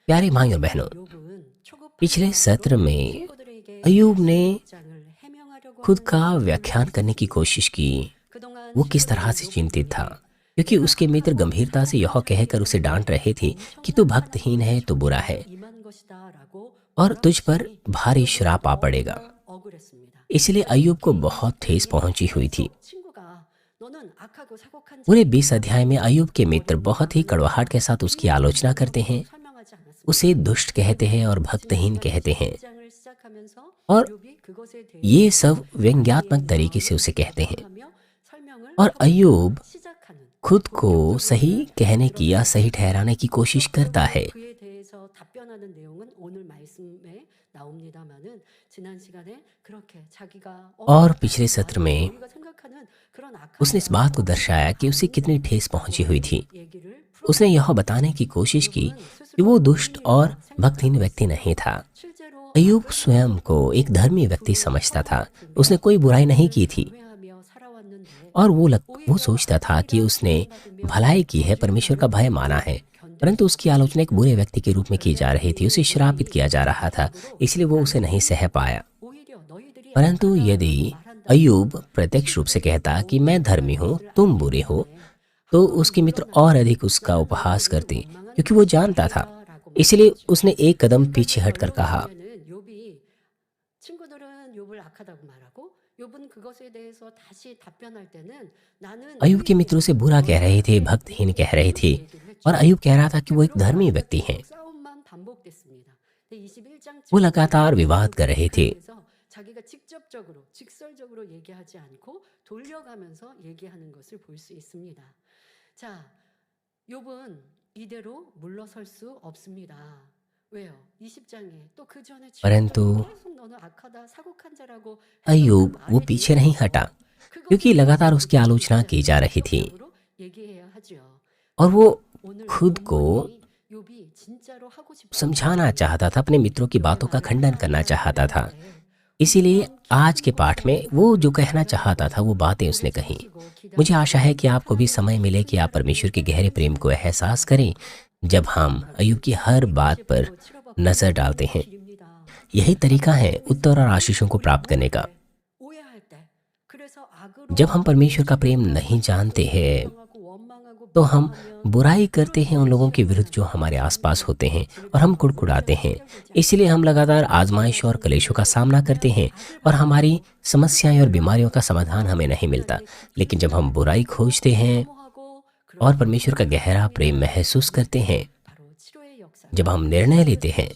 प्यारे भाई और बहनों, पिछले सत्र में अयूब ने खुद का व्याख्यान करने की कोशिश की। वो किस तरह से चिंतित था, क्योंकि उसके मित्र गंभीरता से यह कहकर उसे डांट रहे थे कि तू भक्तहीन है, तो बुरा है और तुझ पर भारी श्राप आ पड़ेगा। इसलिए अयूब को बहुत ठेस पहुंची हुई थी। पूरे 20 अध्याय में अयूब के मित्र बहुत ही कड़वाहट के साथ उसकी आलोचना करते हैं, उसे दुष्ट कहते हैं और भक्तहीन कहते हैं, और ये सब व्यंग्यात्मक तरीके से उसे कहते हैं। और अयूब खुद को सही कहने की या सही ठहराने की कोशिश करता है। और पिछले सत्र में उसने इस बात को दर्शाया कि उसे कितनी ठेस पहुंची हुई थी। उसने यह बताने की कोशिश की कि वो दुष्ट और भक्तहीन व्यक्ति नहीं था। अयूब स्वयं को एक धर्मी व्यक्ति समझता था। उसने कोई बुराई नहीं की थी और वो सोचता था कि उसने भलाई की है, परमेश्वर का भय माना है, परंतु उसकी आलोचना एक बुरे व्यक्ति के रूप में की जा रही थी। उसे श्रापित किया जा रहा था, इसलिए वो उसे नहीं सह पाया। परंतु यदि अयूब प्रत्यक्ष रूप से कहता कि मैं धर्मी हूँ, तुम बुरे हो, तो उसके मित्र और अधिक उसका उपहास करते, क्योंकि वो जानता था। इसलिए उसने एक कदम पीछे हटकर कहा, अयूब के मित्रों से बुरा कह रहे थे, भक्तहीन कह रहे थे, और अयूब कह रहा था कि वो एक धर्मी व्यक्ति हैं। वो लगातार विवाद कर रहे थे। परंतु अयूब वो पीछे नहीं हटा, क्योंकि लगातार उसकी आलोचना की जा रही थी और वो खुद को समझाना चाहता था, अपने मित्रों की बातों का खंडन करना चाहता था। इसीलिए आज के पाठ में वो जो कहना चाहता था वो बातें उसने कही। मुझे आशा है कि आपको भी समय मिले कि आप परमेश्वर के गहरे प्रेम को एहसास करें जब हम अयूब की हर बात पर नजर डालते हैं। यही तरीका है उत्तर और आशीषों को प्राप्त करने का। जब हम परमेश्वर का प्रेम नहीं जानते हैं तो हम बुराई करते हैं उन लोगों के विरुद्ध जो हमारे आसपास होते हैं, और हम कुड़कुड़ाते हैं। इसलिए हम लगातार आजमाइश और क्लेशों का सामना करते हैं और हमारी समस्याएं और बीमारियों का समाधान हमें नहीं मिलता। लेकिन जब हम बुराई खोजते हैं और परमेश्वर का गहरा प्रेम महसूस करते हैं, जब हम निर्णय लेते हैं,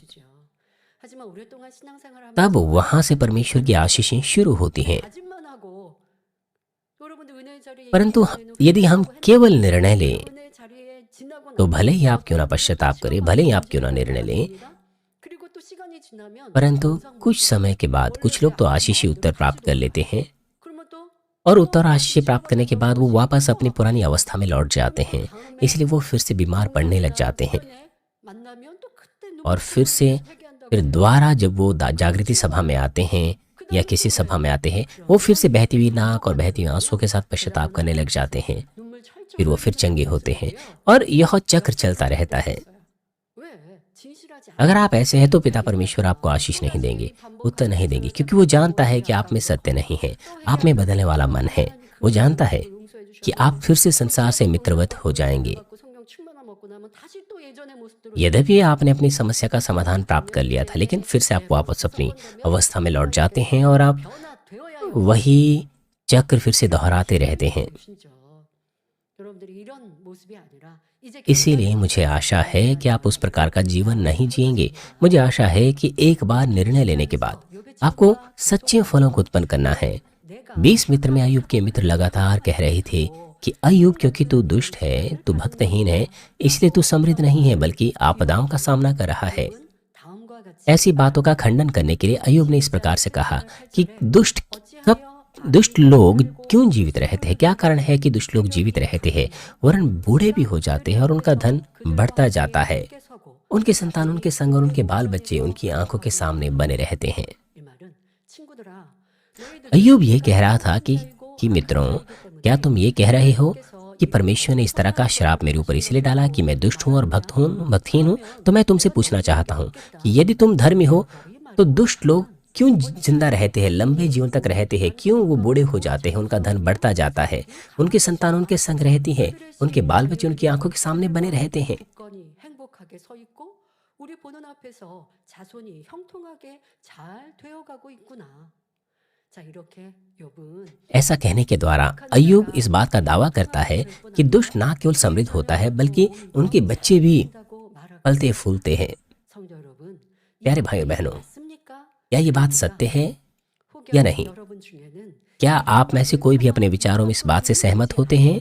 तब वहां से परमेश्वर की आशीषें शुरू होती हैं। परंतु यदि हम केवल निर्णय लें, तो भले ही आप क्यों ना पश्चाताप करें, भले ही आप क्यों ना निर्णय लें, परंतु कुछ समय के बाद कुछ लोग तो आशीषी उत्तर प्राप्त कर लेते हैं, और उत्तर आशीष प्राप्त करने के बाद वो वापस अपनी पुरानी अवस्था में लौट जाते हैं। इसलिए वो फिर से बीमार पड़ने लग जाते हैं, और फिर दोबारा जब वो जागृति सभा में आते हैं या किसी सभा में आते हैं, वो फिर से बहती हुई नाक और बहती हुई आंसुओं के साथ पश्चाताप करने लग जाते हैं। फिर वो फिर चंगे होते हैं, और यह चक्र चलता रहता है। अगर आप ऐसे हैं तो पिता परमेश्वर आपको आशीष नहीं देंगे, उत्तर नहीं देंगे, क्योंकि वो जानता है कि आप में सत्य नहीं है, आप में बदलने वाला मन है। वो जानता है कि आप फिर से संसार से मित्रवत हो जाएंगे। यद्यपि आपने अपनी समस्या का समाधान प्राप्त कर लिया था, लेकिन फिर से आप वापस अपनी अवस्था में लौट जाते हैं और आप वही चक्र फिर से दोहराते रहते हैं। इसीलिए मुझे आशा है कि आप उस प्रकार का जीवन नहीं जिएंगे। मुझे आशा है कि एक बार निर्णय लेने के बाद आपको सच्चे फलों को उत्पन्न करना है। 20 मित्र में अयूब के मित्र लगातार कह रहे थे कि अयूब, क्योंकि तू दुष्ट है, तू भक्तहीन है, इसलिए तू समृद्ध नहीं है बल्कि आपदाओं का सामना कर रहा है। ऐसी बातों का खंडन करने के लिए अयूब ने इस प्रकार से कहा कि दुष्ट लोग क्यों जीवित रहते हैं? क्या कारण है कि दुष्ट लोग जीवित रहते हैं, वरन बूढ़े भी हो जाते हैं और उनका धन बढ़ता जाता है। उनके संतान, उनके संग और उनके बाल बच्चे उनकी आंखों के सामने बने रहते हैं। अयूब ये कह रहा था कि मित्रों, क्या तुम ये कह रहे हो कि परमेश्वर ने इस तरह का श्राप मेरे ऊपर इसलिए डाला कि मैं दुष्ट हूँ और भक्तहीन हूँ। तो मैं तुमसे पूछना चाहता हूँ कि यदि तुम धर्मी हो तो दुष्ट लोग क्यों जिंदा रहते हैं, लंबे जीवन तक रहते हैं? क्यों वो बूढ़े हो जाते हैं, उनका धन बढ़ता जाता है, उनकी संतान उनके संग रहती है, उनके बाल बच्चे उनकी आंखों के सामने बने रहते हैं? ऐसा कहने के द्वारा अय्यूब इस बात का दावा करता है कि दुष्ट ना केवल समृद्ध होता है बल्कि उनके बच्चे भी फलते फूलते हैं। प्यारे भाइयों बहनों, क्या ये बात सत्य है या नहीं? क्या आप में से कोई भी अपने विचारों में इस बात से सहमत होते हैं,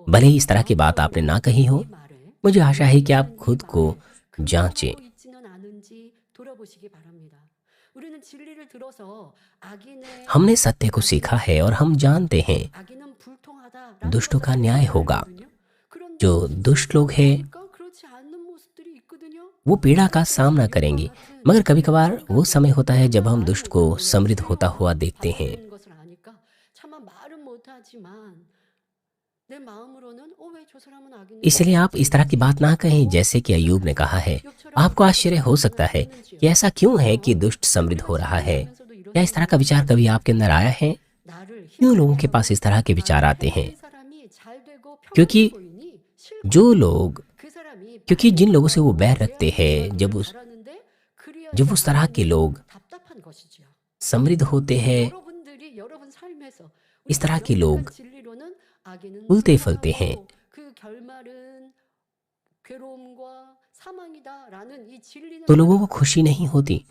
भले ही इस तरह की बात आपने ना कही हो? मुझे आशा है कि आप खुद को जांचें। हमने सत्य को सीखा है और हम जानते हैं दुष्टों का न्याय होगा। जो दुष्ट लोग हैं वो पीड़ा का सामना करेंगे, मगर कभी कभार वो समय होता है जब हम दुष्ट को समृद्ध होता हुआ देखते हैं। इसलिए आप इस तरह की बात ना कहें जैसे कि अय्यूब ने कहा है। आपको आश्चर्य हो सकता है कि ऐसा क्यों है कि दुष्ट समृद्ध हो रहा है। क्या इस तरह का विचार कभी आपके अंदर आया है? क्यों लोगों के पास इस तरह के विचार आते हैं? क्योंकि जिन लोगों से वो बैर रखते हैं, जब उस तरह के लोग समृद्ध होते हैं, इस तरह के लोग फूलते फलते हैं, तो लोगों को खुशी नहीं होती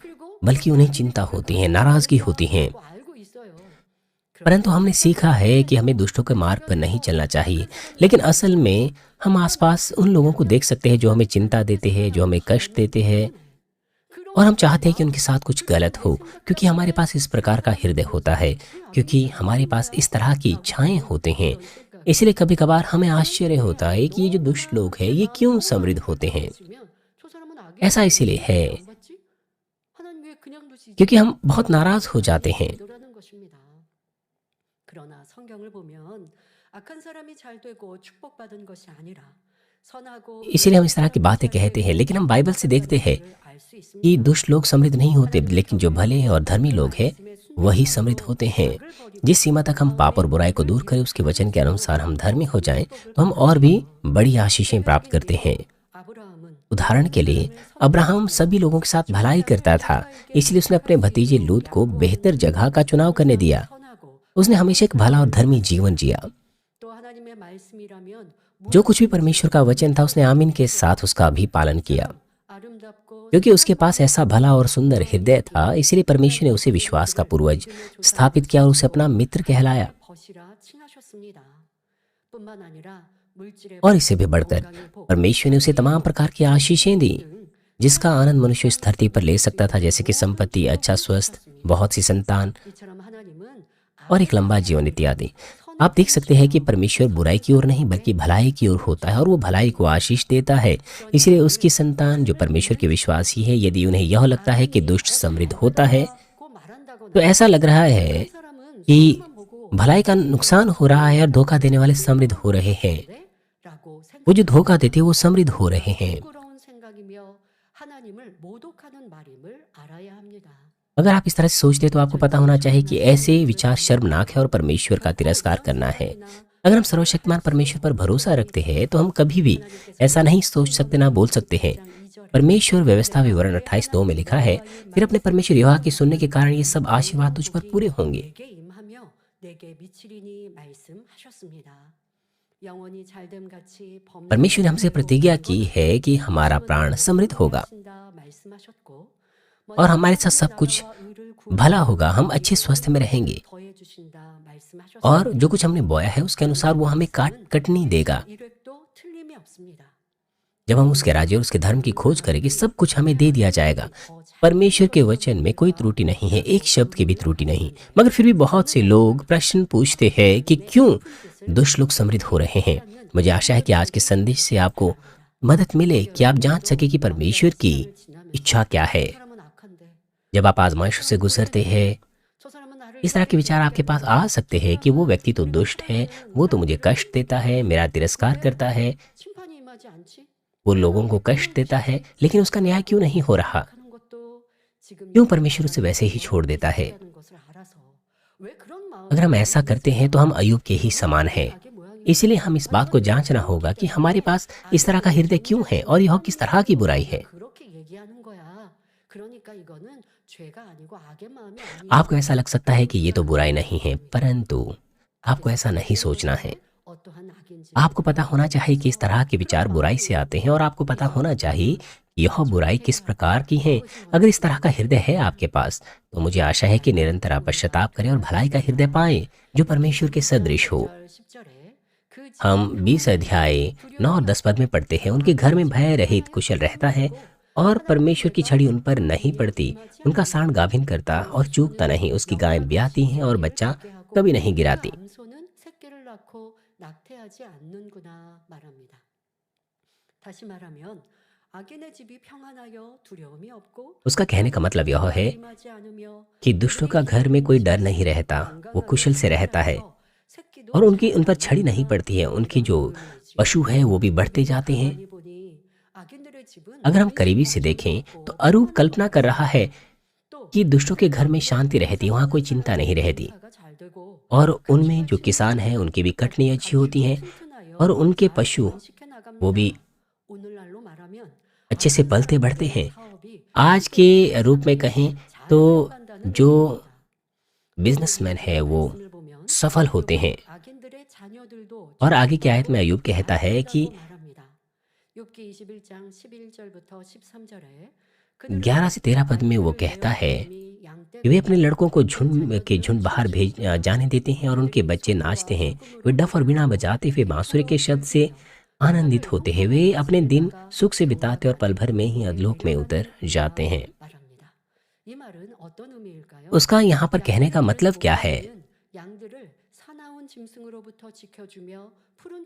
बल्कि उन्हें चिंता होती है, नाराजगी होती है। परंतु हमने सीखा है कि हमें दुष्टों के मार्ग पर नहीं चलना चाहिए, लेकिन असल में हम आसपास उन लोगों को देख सकते हैं जो हमें चिंता देते हैं, जो हमें कष्ट देते हैं, और हम चाहते हैं कि उनके साथ कुछ गलत हो, क्योंकि हमारे पास इस प्रकार का हृदय होता है, क्योंकि हमारे पास इस तरह की इच्छाएं होते हैं। इसलिए कभी कभार हमें आश्चर्य होता है कि ये जो दुष्ट लोग हैं ये क्यों समृद्ध होते हैं। ऐसा इसलिए है क्योंकि हम बहुत नाराज हो जाते हैं। इसलिए हम इस तरह की बातें कहते हैं, लेकिन हम बाइबल से देखते हैं कि दुष्ट लोग समृद्ध नहीं होते, लेकिन जो भले और धर्मी लोग हैं वही समृद्ध होते हैं। जिस सीमा तक हम पाप और बुराई को दूर करें, उसके वचन के अनुसार हम धर्मी हो जाएं, तो हम और भी बड़ी आशीषें प्राप्त करते हैं। उदाहरण के लिए अब्राहम सभी लोगों के साथ भलाई करता था, इसलिए उसने अपने भतीजे लूत को बेहतर जगह का चुनाव करने दिया। उसने हमेशा एक भला और धर्मी जीवन जिया। जो कुछ भी परमेश्वर का वचन था उसने आमीन के साथ उसका भी पालन किया। क्योंकि उसके पास ऐसा भला और सुंदर हृदय था, इसलिए परमेश्वर ने उसे विश्वास का पूर्वज स्थापित किया और उसे अपना मित्र कहलाया। और इससे भी बढ़कर परमेश्वर ने उसे तमाम प्रकार की आशीषें दी जिसका आनंद मनुष्य इस धरती पर ले सकता था, जैसे कि संपत्ति, अच्छा स्वस्थ, बहुत सी संतान और एक लंबा जीवन इत्यादि। आप देख सकते हैं कि परमेश्वर बुराई की ओर नहीं बल्कि भलाई की ओर होता है और वो भलाई को आशीष देता है। इसलिए उसकी संतान जो परमेश्वर के विश्वासी है, यदि उन्हें यह लगता है कि दुष्ट समृद्ध होता है तो ऐसा लग रहा है कि भलाई का नुकसान हो रहा है और धोखा देने वाले समृद्ध हो रहे हैं। वो जो धोखा देते वो समृद्ध हो रहे हैं। अगर आप इस तरह से सोचते तो आपको पता होना चाहिए कि ऐसे विचार शर्मनाक है और परमेश्वर का तिरस्कार करना है। अगर हम सर्वशक्तिमान परमेश्वर पर भरोसा रखते हैं तो हम कभी भी ऐसा नहीं सोच सकते, ना बोल सकते हैं। परमेश्वर व्यवस्था विवरण 28:2 में लिखा है, फिर अपने परमेश्वर यहोवा के सुनने के कारण ये सब आशीर्वाद तुझ पर पूरे होंगे। परमेश्वर ने हमसे प्रतिज्ञा की है कि हमारा प्राण समृद्ध होगा और हमारे साथ सब कुछ भला होगा, हम अच्छे स्वास्थ्य में रहेंगे और जो कुछ हमने बोया है उसके अनुसार वो हमें कटनी देगा। जब हम उसके राज्य और उसके धर्म की खोज करेंगे सब कुछ हमें दे दिया जाएगा। परमेश्वर के वचन में कोई त्रुटि नहीं है, एक शब्द की भी त्रुटि नहीं। मगर फिर भी बहुत से लोग प्रश्न पूछते हैं कि क्यों दुष्ट लोग समृद्ध हो रहे हैं। मुझे आशा है कि आज के संदेश से आपको मदद मिले कि आप जांच सके कि परमेश्वर की इच्छा क्या है। जब आप आजमाइशों से गुजरते हैं इस तरह के विचार आपके पास आ सकते हैं कि वो व्यक्ति तो दुष्ट है, वो तो मुझे कष्ट देता है, मेरा तिरस्कार करता है, वो लोगों को कष्ट देता है, लेकिन उसका न्याय क्यों नहीं हो रहा? क्यों परमेश्वर उसे वैसे ही छोड़ देता है? अगर हम ऐसा करते हैं तो हम अय्यूब के ही समान हैं। इसलिए हम इस बात को जांचना होगा कि हमारे पास इस तरह का हृदय क्यों है और यह किस तरह की बुराई है। आपको ऐसा लग सकता है कि ये तो बुराई नहीं है, परंतु आपको ऐसा नहीं सोचना है। आपको पता होना चाहिए कि इस तरह के विचार बुराई से आते हैं और आपको पता होना चाहिए कि यह बुराई किस प्रकार की है। अगर इस तरह का हृदय है आपके पास, तो मुझे आशा है कि निरंतर आप पश्चाताप करें और भलाई का हृदय पाएं जो परमेश्वर के सदृश हो। हम 20 अध्याय 9 और 10 पद में पढ़ते हैं, उनके घर में भय रहित कुशल रहता है और परमेश्वर की छड़ी उन पर नहीं पड़ती। उनका सांड गाभिन करता और चूकता नहीं, उसकी गायें ब्याती हैं और बच्चा कभी नहीं गिराती। उसका कहने का मतलब यह है कि दुष्टों का घर में कोई डर नहीं रहता, वो कुशल से रहता है और उनकी उन पर छड़ी नहीं पड़ती है। उनकी जो पशु है वो भी बढ़ते जाते हैं। अगर हम करीबी से देखें तो अरूप कल्पना कर रहा है कि दुष्टों के घर में शांति रहती, वहां कोई चिंता नहीं रहती और उनमें जो किसान हैं उनकी भी कटनी अच्छी होती है और उनके पशु वो भी अच्छे से पलते बढ़ते हैं। आज के रूप में कहें तो जो बिजनेसमैन है वो सफल होते हैं। और आगे की आयत में अय्यूब कहता है कि 11 से 13 पद में वो कहता है कि वे अपने लड़कों को झुंड बाहर भेज जाने देते हैं और उनके बच्चे नाचते हैं। वे डफ और बीना बजाते हुए बांसुरी के शब्द से आनंदित होते हैं। वे अपने दिन सुख से बिताते और पल भर में ही अधलोक में उतर जाते हैं। उसका यहाँ पर कहने का मतलब क्या है?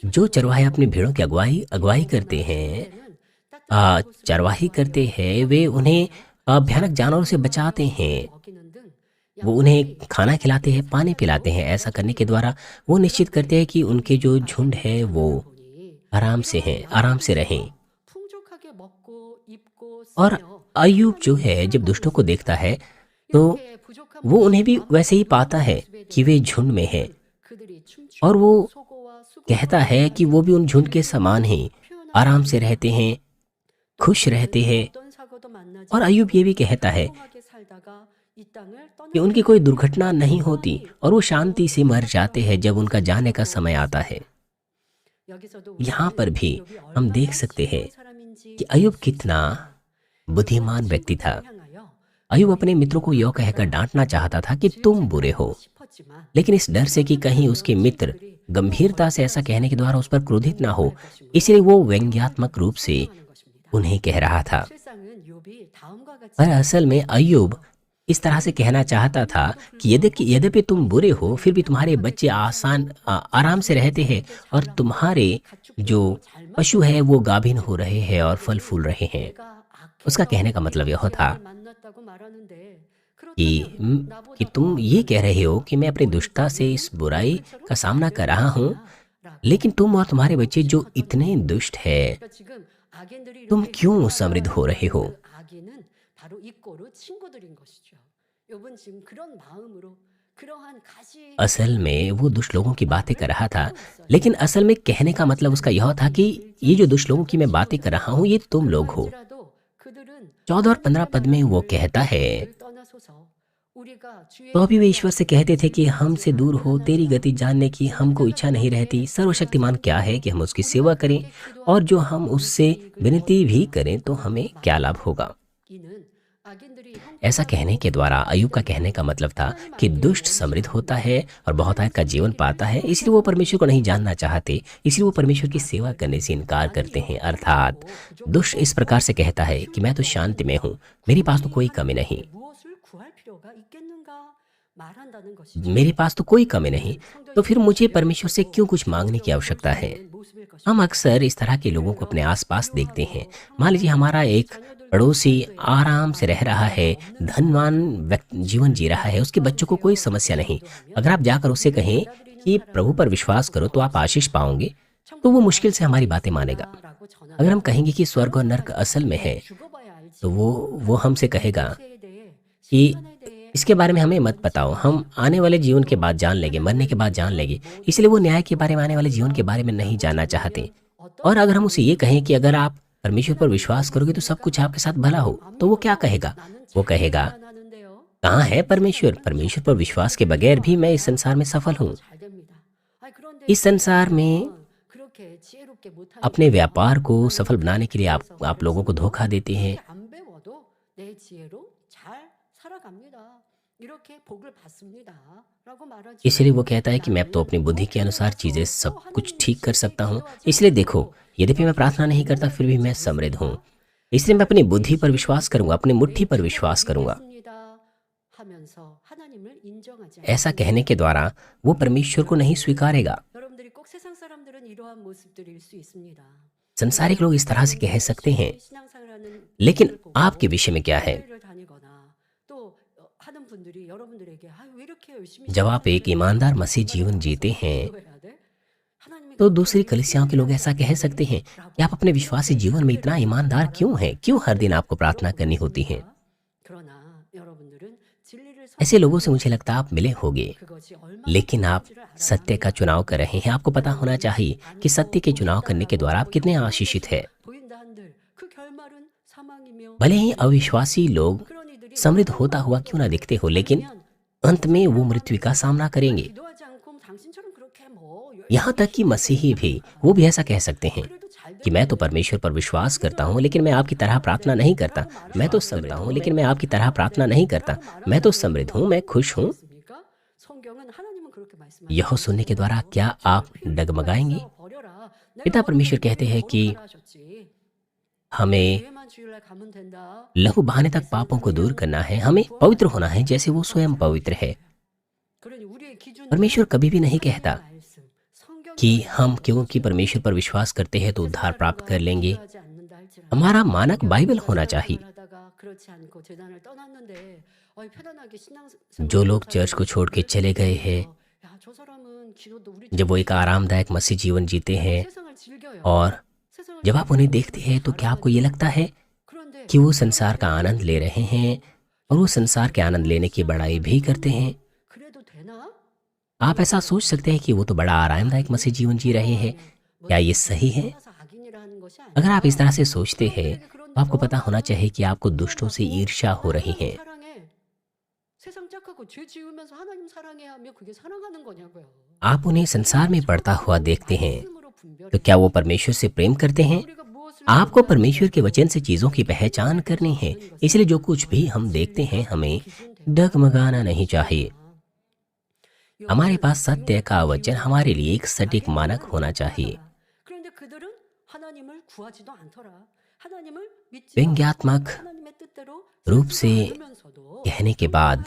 जो चरवाहे अपनी भेड़ों की अगुवाई करते हैं, चरवाही करते हैं, वे उन्हें भयानक जानवरों से बचाते हैं। वो उन्हें खाना खिलाते हैं, पानी पिलाते हैं। ऐसा करने के द्वारा वो निश्चित करते हैं कि उनके जो झुंड है वो आराम से रहें। और अय्यूब जो है जब दुष्टों को देखता है तो वो उन्हें भी वैसे ही पाता है कि वे झुंड में हैं और वो कहता है कि वो भी उन झुंड के समान हैं, आराम से रहते हैं, खुश रहते हैं। और अय्यूब ये भी कहता है कि उनकी कोई दुर्घटना नहीं होती और वो शांति से मर जाते हैं जब उनका जाने का समय आता है। यहाँ पर भी हम देख सकते हैं कि अय्यूब कितना बुद्धिमान व्यक्ति था। अय्यूब अपने मित्रों को यह कहकर डांटना चाहता था कि तुम बुरे हो, लेकिन इस डर से कि कहीं उसके मित्र गंभीरता से ऐसा कहने के द्वारा उस पर क्रोधित ना हो, इसलिए वो व्यंग्यात्मक रूप से उन्हें कह रहा था। पर असल में अय्यूब इस तरह से कहना चाहता था कि यद्यपि तुम बुरे हो, फिर भी तुम्हारे बच्चे आराम से रहते हैं और तुम्हारे जो पशु है वो गाभिन हो रहे हैं और फल फूल रहे हैं। उसका कहने का मतलब यह था कि तुम ये कह रहे हो कि मैं अपनी दुष्टता से इस बुराई का सामना कर रहा हूँ, लेकिन तुम और तुम्हारे बच्चे जो इतने दुष्ट है, तुम क्यों समृद्ध हो रहे हो? असल में वो दुष्ट लोगों की बातें कर रहा था, लेकिन असल में कहने का मतलब उसका यह था कि ये जो दुष्ट लोगों की मैं बातें कर रहा हूँ ये तुम लोग हो। 14 और 15 पद में वो कहता है, तो अभी वे ईश्वर से कहते थे कि हमसे दूर हो, तेरी गति जानने की हमको इच्छा नहीं रहती। सर्वशक्तिमान क्या है कि हम उसकी सेवा करें, और जो हम उससे विनती भी करें तो हमें क्या लाभ होगा। ऐसा कहने के द्वारा अय्यूब का कहने का मतलब था कि दुष्ट समृद्ध होता है और बहुतायत का जीवन पाता है, इसलिए वो परमेश्वर को नहीं जानना चाहते, इसलिए वो परमेश्वर की सेवा करने से इनकार करते हैं। अर्थात दुष्ट इस प्रकार से कहता है कि मैं तो शांति में हूँ, मेरे पास तो कोई कमी नहीं, मेरे पास तो कोई कमी नहीं, तो फिर मुझे परमेश्वर से क्यों कुछ मांगने की आवश्यकता है। हम अक्सर इस तरह के लोगों को अपने आसपास देखते हैं। मान लीजिए हमारा एक पड़ोसी आराम से रह रहा है, धनवान जीवन जी रहा है, उसके बच्चों को कोई समस्या नहीं। अगर आप जाकर उससे कहें कि प्रभु पर विश्वास करो तो आप आशीष पाओगे, तो वो मुश्किल से हमारी बातें मानेगा। अगर हम कहेंगे कि स्वर्ग और नर्क असल में है, तो वो हमसे कहेगा कि इसके बारे में हमें मत बताओ, हम आने वाले जीवन के बाद जान लेंगे, मरने के बाद जान लेंगे। इसलिए वो न्याय के बारे में, आने वाले जीवन के बारे में नहीं जानना चाहते। और अगर हम उसे ये कहें कि अगर आप परमेश्वर पर विश्वास करोगे तो सब कुछ आपके साथ भला हो, तो वो क्या कहेगा? वो कहेगा, कहाँ है परमेश्वर? परमेश्वर पर विश्वास के बगैर भी मैं इस संसार में सफल हूँ। इस संसार में अपने व्यापार को सफल बनाने के लिए आप लोगों को धोखा देते हैं। इसलिए वो कहता है कि मैं तो अपनी बुद्धि के अनुसार चीजें सब कुछ ठीक कर सकता हूँ। इसलिए देखो, यद्यपि मैं प्रार्थना नहीं करता फिर भी मैं समृद्ध हूँ। इसलिए मैं अपनी बुद्धि पर विश्वास करूंगा, अपनी मुट्ठी पर विश्वास करूंगा। ऐसा कहने के द्वारा वो परमेश्वर को नहीं स्वीकारेगा। संसारिक लोग इस तरह से कह सकते हैं, लेकिन आपके विषय में क्या है? जब आप एक ईमानदार मसीह जीवन जीते हैं, तो दूसरी कलीसियाओं के लोग ऐसा कह सकते हैं कि आप अपने विश्वासी जीवन में इतना ईमानदार क्यों हैं? क्यों हर दिन आपको प्रार्थना करनी होती है? ऐसे लोगों से मुझे लगता है आप मिले होंगे, लेकिन आप सत्य का चुनाव कर रहे हैं। आपको पता होना चाहिए कि सत्य के चुनाव करने के द्वारा आप कितने आशीषित हैं। भले ही अविश्वासी लोग समृद्ध होता हुआ क्यों ना दिखते हो, लेकिन अंत में वो मृत्यु का सामना करेंगे। यहाँ तक कि मसीही भी, वो भी ऐसा कह सकते हैं कि मैं तो परमेश्वर पर विश्वास करता हूँ, लेकिन मैं आपकी तरह प्रार्थना नहीं करता। मैं तो समृद्ध हूँ, लेकिन मैं आपकी तरह प्रार्थना नहीं करता। मैं तो समृद्ध हूँ, मैं खुश हूँ। यह सुनने के द्वारा क्या आप डगमगाएंगे? पिता परमेश्वर कहते हैं कि हमें लहू बहाने तक पापों को दूर करना है, हमें पवित्र होना है जैसे वो स्वयं पवित्र है। परमेश्वर कभी भी नहीं कहता कि हम क्योंकि परमेश्वर पर विश्वास करते हैं तो उद्धार प्राप्त कर लेंगे। हमारा मानक बाइबल होना चाहिए। जो लोग चर्च को छोड़ के चले गए हैं, जब वो एक आरामदायक मसीह जीवन जीते हैं और जब आप उन्हें देखते हैं, तो क्या आपको ये लगता है कि वो संसार का आनंद ले रहे हैं और वो संसार के आनंद लेने की बड़ाई भी करते हैं? आप ऐसा सोच सकते हैं कि वो तो बड़ा आरामदायक मसीह जीवन जी रहे हैं। क्या ये सही है? अगर आप इस तरह से सोचते हैं, तो आपको पता होना चाहिए कि आपको दुष्टों से ईर्ष्या हो रही है। आप उन्हें संसार में पड़ता हुआ देखते हैं, तो क्या वो परमेश्वर से प्रेम करते हैं? आपको परमेश्वर के वचन से चीजों की पहचान करनी है। इसलिए जो कुछ भी हम देखते हैं, हमें डगमगाना नहीं चाहिए। हमारे पास सत्य का वचन हमारे लिए एक सटीक मानक होना चाहिए। व्यंग्यात्मक रूप से कहने के बाद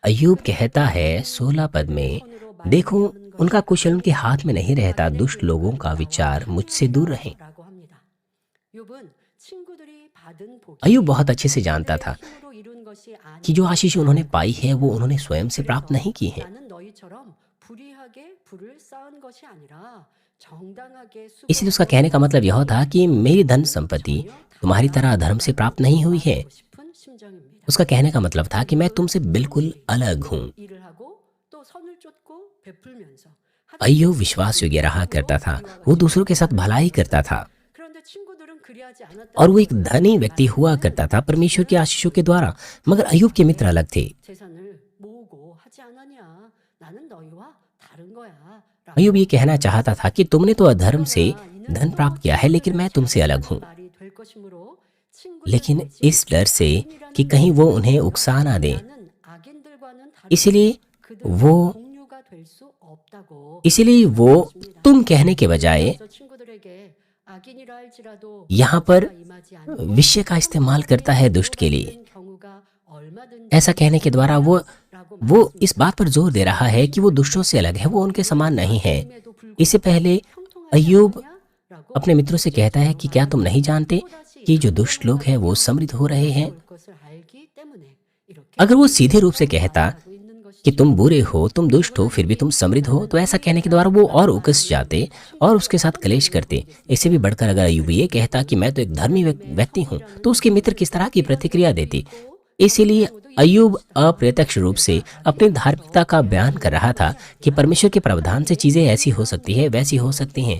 अय्यूब कहता है 16 पद में, देखो उनका कुशल उनके हाथ में नहीं रहता, दुष्ट लोगों का विचार मुझसे दूर रहे। अय्यूब बहुत अच्छे से जानता था कि जो आशीष उन्होंने पाई है वो उन्होंने स्वयं से प्राप्त नहीं की है। इसलिए उसका कहने का मतलब यह था कि मेरी धन संपत्ति तुम्हारी तरह अधर्म से प्राप्त नहीं हुई है। उसका कहने का मतलब था कि मैं तुमसे बिल्कुल अलग हूँ। अय्यूब विश्वास योग्य रहा करता था, वो दूसरों के साथ भलाई करता था और वो एक धनी व्यक्ति हुआ करता था परमेश्वर के आशीषों के द्वारा। मगर अय्यूब के मित्र अलग थे। अय्यूब ये कहना चाहता था कि तुमने तो अधर्म से धन प्राप्त किया है, लेकिन मैं तुमसे अलग हूँ। लेकिन इस डर से कि कहीं वो उन्हें उकसा ना दे, इसलिए वो तुम कहने के बजाय यहाँ पर विषय का इस्तेमाल करता है दुष्ट के लिए। ऐसा कहने के द्वारा वो इस बात पर जोर दे रहा है कि वो दुष्टों से अलग है, वो उनके समान नहीं है। इससे पहले अय्यूब अपने मित्रों से कहता है कि क्या तुम नहीं जानते कि जो दुष्ट लोग हैं वो समृद्ध हो रहे हैं। अगर वो सीधे रूप से कहता कि तुम बुरे हो, तुम दुष्ट हो, फिर भी तुम समृद्ध हो, तो ऐसा कहने के द्वारा वो और उकस जाते और उसके साथ कलेश करते। इससे भी बढ़कर अगर अय्यूब ये कहता कि मैं तो एक धर्मी व्यक्ति हूँ, तो उसके मित्र किस तरह की प्रतिक्रिया देती। इसीलिए अय्यूब अप्रत्यक्ष रूप से अपनी धार्मिकता का बयान कर रहा था कि परमेश्वर के प्रावधान से चीजें ऐसी हो सकती है, वैसी हो सकती हैं।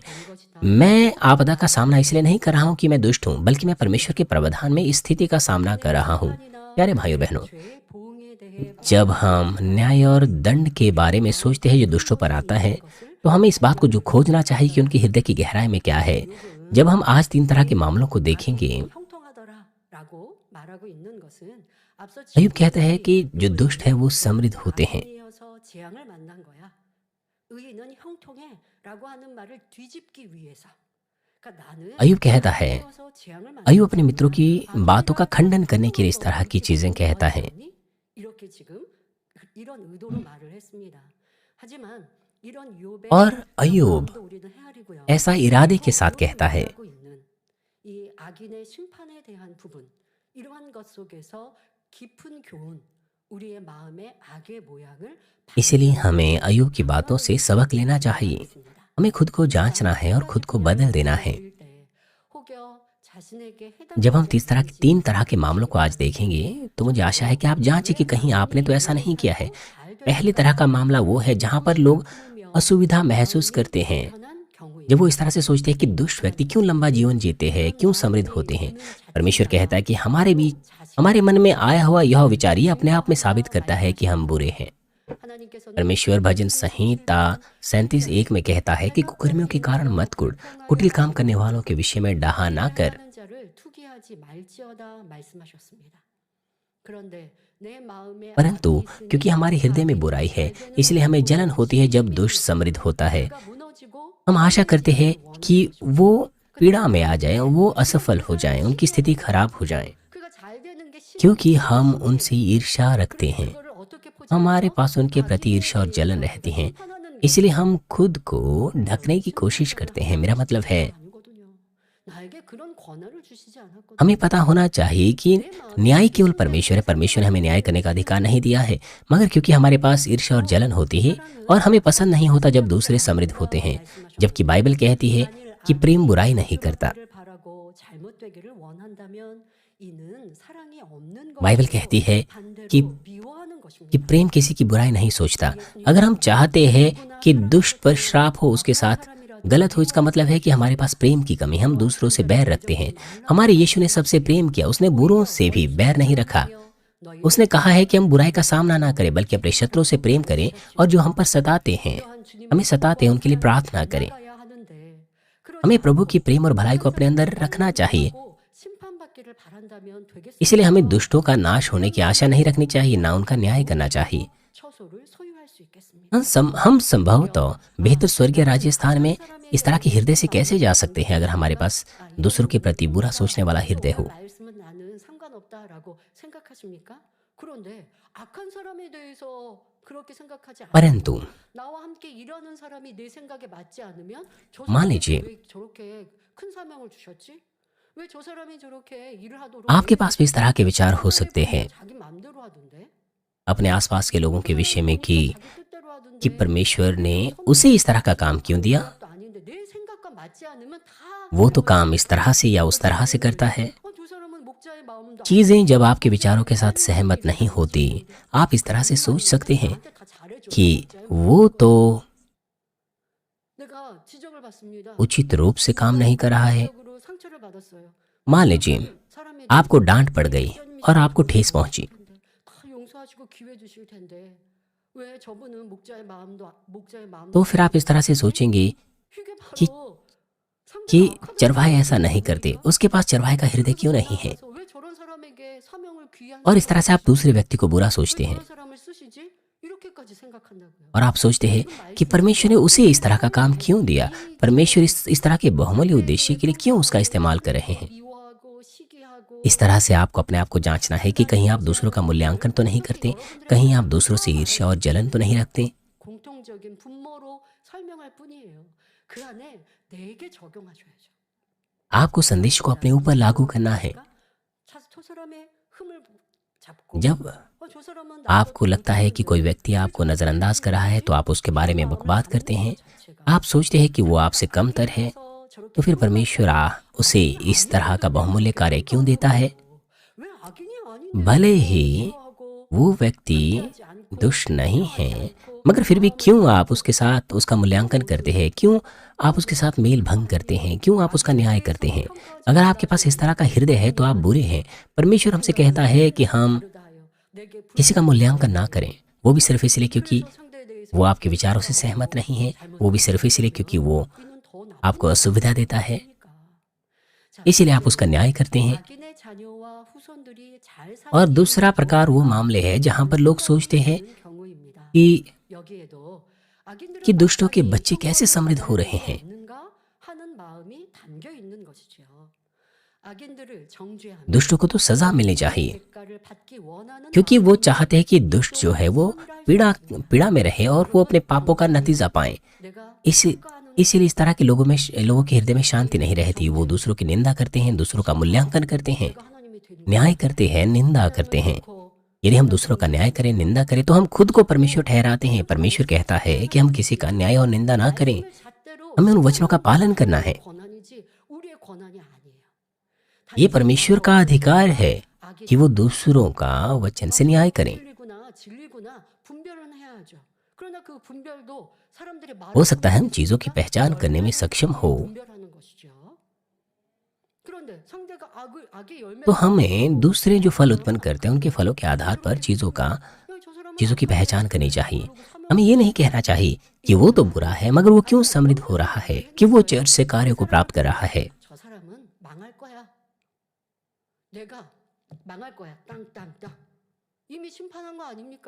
मैं आपदा का सामना इसलिए नहीं कर रहा हूँ कि मैं दुष्ट हूँ, बल्कि मैं परमेश्वर के प्रावधान में इस स्थिति का सामना कर रहा हूँ। प्यारे भाइयों बहनों, जब हम न्याय और दंड के बारे में सोचते हैं जो दुष्टों पर आता है, तो हमें इस बात को जो खोजना चाहिए कि उनके हृदय की गहराई में क्या है। जब हम आज 3 तरह के मामलों को देखेंगे, अय्यूब कहता है कि जो दुष्ट है वो समृद्ध होते हैं। अय्यूब कहता है, अय्यूब अपने मित्रों की बातों का खंडन करने के लिए इस तरह की चीजें कहता है। और अय्यूब ऐसा इरादे के साथ कहता है। इसलिए हमें अय्यूब की बातों से सबक लेना चाहिए। हमें खुद को जांचना है और खुद को बदल देना है। जब हम 3 तरह के मामलों को आज देखेंगे, तो मुझे आशा है कि आप जांचें कि कहीं आपने तो ऐसा नहीं किया है। पहली तरह का मामला वो है जहां पर लोग असुविधा महसूस करते हैं, जब वो इस तरह से सोचते हैं कि दुष्ट व्यक्ति क्यों लंबा जीवन जीते हैं, क्यों समृद्ध होते हैं। परमेश्वर कहता है कि हमारे मन में आया हुआ यह विचार ये अपने आप में साबित करता है कि हम बुरे हैं। परमेश्वर भजन संहिता 37:1 में कहता है कि कुकर्मियों के कारण मत कुढ़, कुटिल काम करने वालों के विषय में डाहा ना कर। परंतु क्योंकि हमारे हृदय में बुराई है, इसलिए हमें जलन होती है जब दुष्ट समृद्ध होता है। हम आशा करते हैं कि वो पीड़ा में आ जाए, वो असफल हो जाए, उनकी स्थिति खराब हो जाए, क्योंकि हम उनसे ईर्ष्या रखते हैं। हमारे पास उनके प्रति ईर्ष्या और जलन रहती हैं, इसलिए हम खुद को ढकने की कोशिश करते हैं। मेरा मतलब है, हमें पता होना चाहिए कि न्याय केवल परमेश्वर है। परमेश्वर ने हमें न्याय करने का अधिकार नहीं दिया है, मगर क्योंकि हमारे पास ईर्ष्या और जलन होती है और हमें पसंद नहीं होता जब दूसरे समृद्ध होते हैं, जबकि बाइबल कहती है कि प्रेम बुराई नहीं करता। बाइबल कहती है कि प्रेम किसी की बुराई नहीं सोचता। अगर हम चाहते हैं कि दुष्ट पर श्राप हो, उसके साथ गलत हो, इसका मतलब है कि हमारे पास प्रेम की कमी। हम दूसरों से बैर रखते हैं। हमारे यीशु ने सबसे प्रेम किया, उसने बुरों से भी बैर नहीं रखा। उसने कहा है कि हम बुराई का सामना ना करें, बल्कि अपने शत्रुओं से प्रेम करें, और जो हम पर सताते हैं, हमें सताते हैं, उनके लिए प्रार्थना करें। हमें प्रभु की प्रेम और भलाई को अपने अंदर रखना चाहिए। इसलिए हमें दुष्टों का नाश होने की आशा नहीं रखनी चाहिए, ना उनका न्याय करना चाहिए। हम संभवतः बेहतर स्वर्गीय राज्य स्थान में इस तरह के हृदय से कैसे जा सकते हैं अगर हमारे पास दूसरों के प्रति बुरा सोचने वाला हृदय हो। परंतु मान लीजिए आपके पास भी इस तरह के विचार हो सकते हैं अपने आसपास के लोगों के विषय में कि परमेश्वर ने उसे इस तरह का काम क्यों दिया, वो तो काम इस तरह से या उस तरह से करता है। चीजें जब आपके विचारों के साथ सहमत नहीं होती, आप इस तरह से सोच सकते हैं कि वो तो उचित रूप से काम नहीं कर रहा है। मान लीजिए आपको डांट पड़ गई और आपको ठेस पहुंची, तो फिर आप इस तरह से सोचेंगे कि चरवाहे ऐसा नहीं करते, उसके पास चरवाहे का हृदय क्यों नहीं है, और इस तरह से आप दूसरे व्यक्ति को बुरा सोचते हैं। और आप सोचते हैं कि परमेश्वर ने उसे इस तरह का काम क्यों दिया, परमेश्वर इस तरह के बहुमूल्य उद्देश्य के लिए क्यों उसका इस्तेमाल कर रहे हैं। इस तरह से आपको अपने आप को जांचना है कि कहीं आप दूसरों का मूल्यांकन तो नहीं करते, कहीं आप दूसरों से ईर्ष्या और जलन तो नहीं रखते। 긍정적인 분모로 설명할 뿐이에요. 그 안에 4개 적용하셔야죠. आपको संदेश को अपने ऊपर लागू करना है। 그러니까 저 사람의 흠을 잡고 जब 저 사람은 나보다 आपको 더 लगता है कि 못하는데 कोई व्यक्ति 왜 आपको 저렇게 नज़रअंदाज कर रहा है तो आप उसके बारे में 마음을 बकवाद करते 다루는 हैं। 것 자체가 आप सोचते हैं कि वो 내가 आपसे कमतर है, 악인이라서 저렇게 तो फिर 평가받지 परमेश्वर उसे 않는 इस तरह का 아니라는데 왜 बहुमूल्य 저렇게 कार्य क्यों 평가하는 देता है? 거예요? 왜 악인이 아닌데도 भले ही 싫어하고 वो व्यक्ति 함께하지 않고 दुष्ट नहीं 필요하지 है, 않고 मगर फिर भी 마음을 क्यों 다루지 आप उसके साथ उसका मूल्यांकन करते हैं? क्यों आप उसके साथ मेल भंग करते हैं? क्यों आप उसका 악인에 न्याय 대해서 करते हैं? 평가하지 अगर आपके पास इस 말라고 तरह का हृदय है तो आप बुरे हैं। परमेश्वर हमसे कहता है कि हम 다르다 하여 내게 किसी का 불평하지 मूल्यांकन ना 말라고. करें, वो भी सिर्फ इसलिए क्योंकि 그래서 상대에 वो 대해서 आपके विचारों से सहमत नहीं है, वो भी सिर्फ इसलिए क्योंकि 잘못하면 वो 우리는 더 나쁜 आपको असुविधा देता है, 거니까. 자, इसीलिए आप उसका 그리고 न्याय करते हैं। 악인의 자녀와 후손들이 잘 और 살기를 दूसरा प्रकार वो 좋아하는 मामले है जहाँ पर लोग सोचते हैं 경우입니다. कि 여기에도 악인들은 दुष्टों के 마땅히 बच्चे कैसे 형벌을 समृद्ध हो 받아야 रहे हैं। 없는가 하는 마음이 담겨 있는 것이죠. 악인들을 정죄하며 दुष्टों को तो सजा मिलनी चाहिए, 대가를 받기 원하는 क्योंकि वो 마음이 चाहते हैं कि दुष्ट जो है वो पीड़ा पीड़ा में रहे और वो अपने पापों का नतीजा पाएं। 내가 इस 평가하는 इसीलिए इस तरह के लोगों के हृदय में शांति नहीं रहती। वो दूसरों की निंदा करते हैं, दूसरों का मूल्यांकन करते हैं, 내가 하나님이 되는 न्याय करते हैं, निंदा करते हैं। यदि हम दूसरों का न्याय करें, निंदा करें, तो हम खुद को परमेश्वर ठहराते हैं। परमेश्वर कहता है कि हम किसी का न्याय और निंदा ना करें, हमें उन वचनों का पालन करना है। 권한이지 우리의 권한이 아니에요. ये परमेश्वर का अधिकार है कि वो दूसरों का वचन से न्याय करें। 진리구나 분별은 해야죠. 그러나 그 분별도 사람들의 말을 हो सकता है हम चीजों की पहचान करने में सक्षम हो, 분별하는 것이죠. 그런데 상대가 악의 열매를 तो हमें दूसरे जो फल उत्पन्न करते हैं उनके फलों के आधार पर चीजों की पहचान करनी चाहिए। हमें ये नहीं कहना चाहिए कि वो तो बुरा है मगर वो क्यों समृद्ध हो रहा है, कि वो चर्च से कार्यों को प्राप्त कर रहा है। 저 사람은 망할 거야. 내가 망할 거야. 땅땅땅. 이미 심판한 거 아닙니까?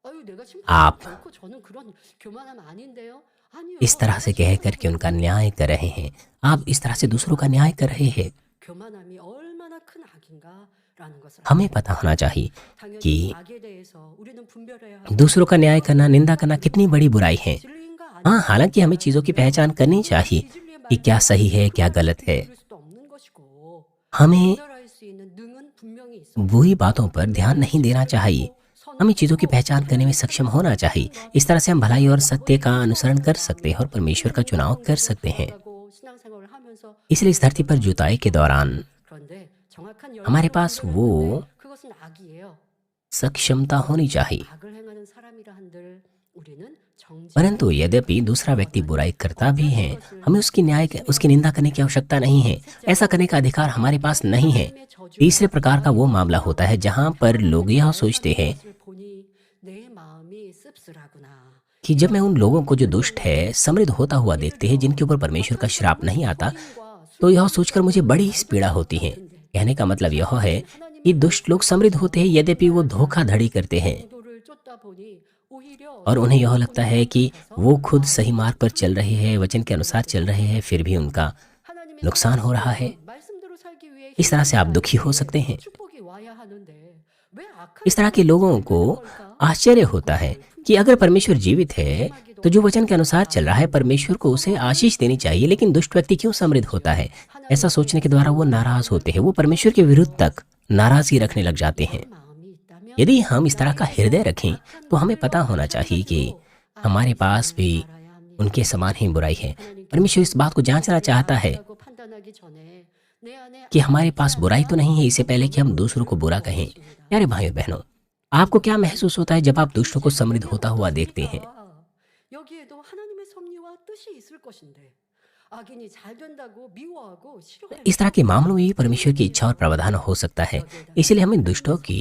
아유, 내가 आप 심판하지 않고 저는 그런 교만하면 아닌데요. 아니요. इस तरह से कह करके उनका न्याय कर रहे हैं। आप इस तरह से दूसरों का न्याय कर रहे हैं। 교만함이 얼마나 큰 악인가라는 것을 हमें पता होना चाहिए 당연히 कि 악에 대해서 우리는 분별해야 하고 दूसरों का न्याय करना, निंदा करना कितनी बड़ी बुराई है। 진리인가 हाँ, 아닌가 हालांकि हमें चीजों की पहचान करनी चाहिए कि क्या सही है, क्या गलत है। 들을 수도 없는 것이고 हमें 분별할 수 있는 능은 분명히 있어. बुरी बातों पर ध्यान नहीं देना चाहिए। हमें चीज़ों की पहचान करने में सक्षम होना चाहिए। इस तरह से हम भलाई और सत्य का अनुसरण कर सकते हैं और परमेश्वर का चुनाव कर सकते हैं। 신앙생활을 하면서 इसलिए इस धरती पर जुताई के दौरान 그런데 정확한 हमारे 열매로 पास 분별을 वो 하는데 그것은 악이에요. सक्षमता होनी चाहिए। 악을 행하는 사람이라 한들 우리는 정죄 परंतु यद्यपि दूसरा व्यक्ति बुराई करता भी है, हमें उसकी निंदा करने की आवश्यकता नहीं है। ऐसा करने का अधिकार हमारे पास नहीं है। तीसरे प्रकार का वो मामला होता है जहाँ पर लोग यह सोचते हैं 내 마음이 씁쓸하구나. कि जब मैं उन लोगों को जो दुष्ट है समृद्ध होता हुआ देखते हैं, जिनके ऊपर परमेश्वर का श्राप नहीं आता, तो यह सोचकर मुझे बड़ी पीड़ा होती है। कहने का मतलब यह है कि दुष्ट लोग समृद्ध होते हैं यद्यपि वो धोखाधड़ी करते हैं 정도를 쫓다 보니 오히려 और उन्हें यह लगता है कि वो खुद सही मार्ग पर चल रहे हैं, वचन के अनुसार चल रहे हैं, फिर भी उनका 하나님의 नुकसान हो रहा है। 말씀대로 살기 위해 इस तरह से आप दुखी हो सकते हैं। 축복이 와야 하는데 왜 악한 इस तरह के लोगों को आश्चर्य होता है कि अगर परमेश्वर जीवित है तो जो वचन के अनुसार चल रहा है, परमेश्वर को उसे आशीष देनी चाहिए, लेकिन दुष्ट व्यक्ति क्यों समृद्ध होता है? ऐसा सोचने के द्वारा वो नाराज होते हैं, वो परमेश्वर के विरुद्ध तक नाराजगी रखने लग जाते हैं। 마음이 있다면 यदि हम इस तरह का हृदय रखें तो हमें पता होना चाहिए कि हमारे पास भी उनके समान ही बुराई है। परमेश्वर इस बात को जांचना चाहता है 라고 판단하기 전에 내 안에 कि हमारे पास बुराई तो नहीं है, इससे पहले कि हम दूसरों को बुरा कहें। प्यारे भाइयों बहनों, आपको क्या महसूस होता है जब आप दूसरों को समृद्ध होता हुआ देखते हैं? 여기에도 하나님의 섭리와 뜻이 있을 것인데 악인이 잘 된다고 미워하고 싫어하는 इस तरह के मामलों में भी परमेश्वर की इच्छा और प्रावधान हो सकता है। इसलिए हमें दुष्टों की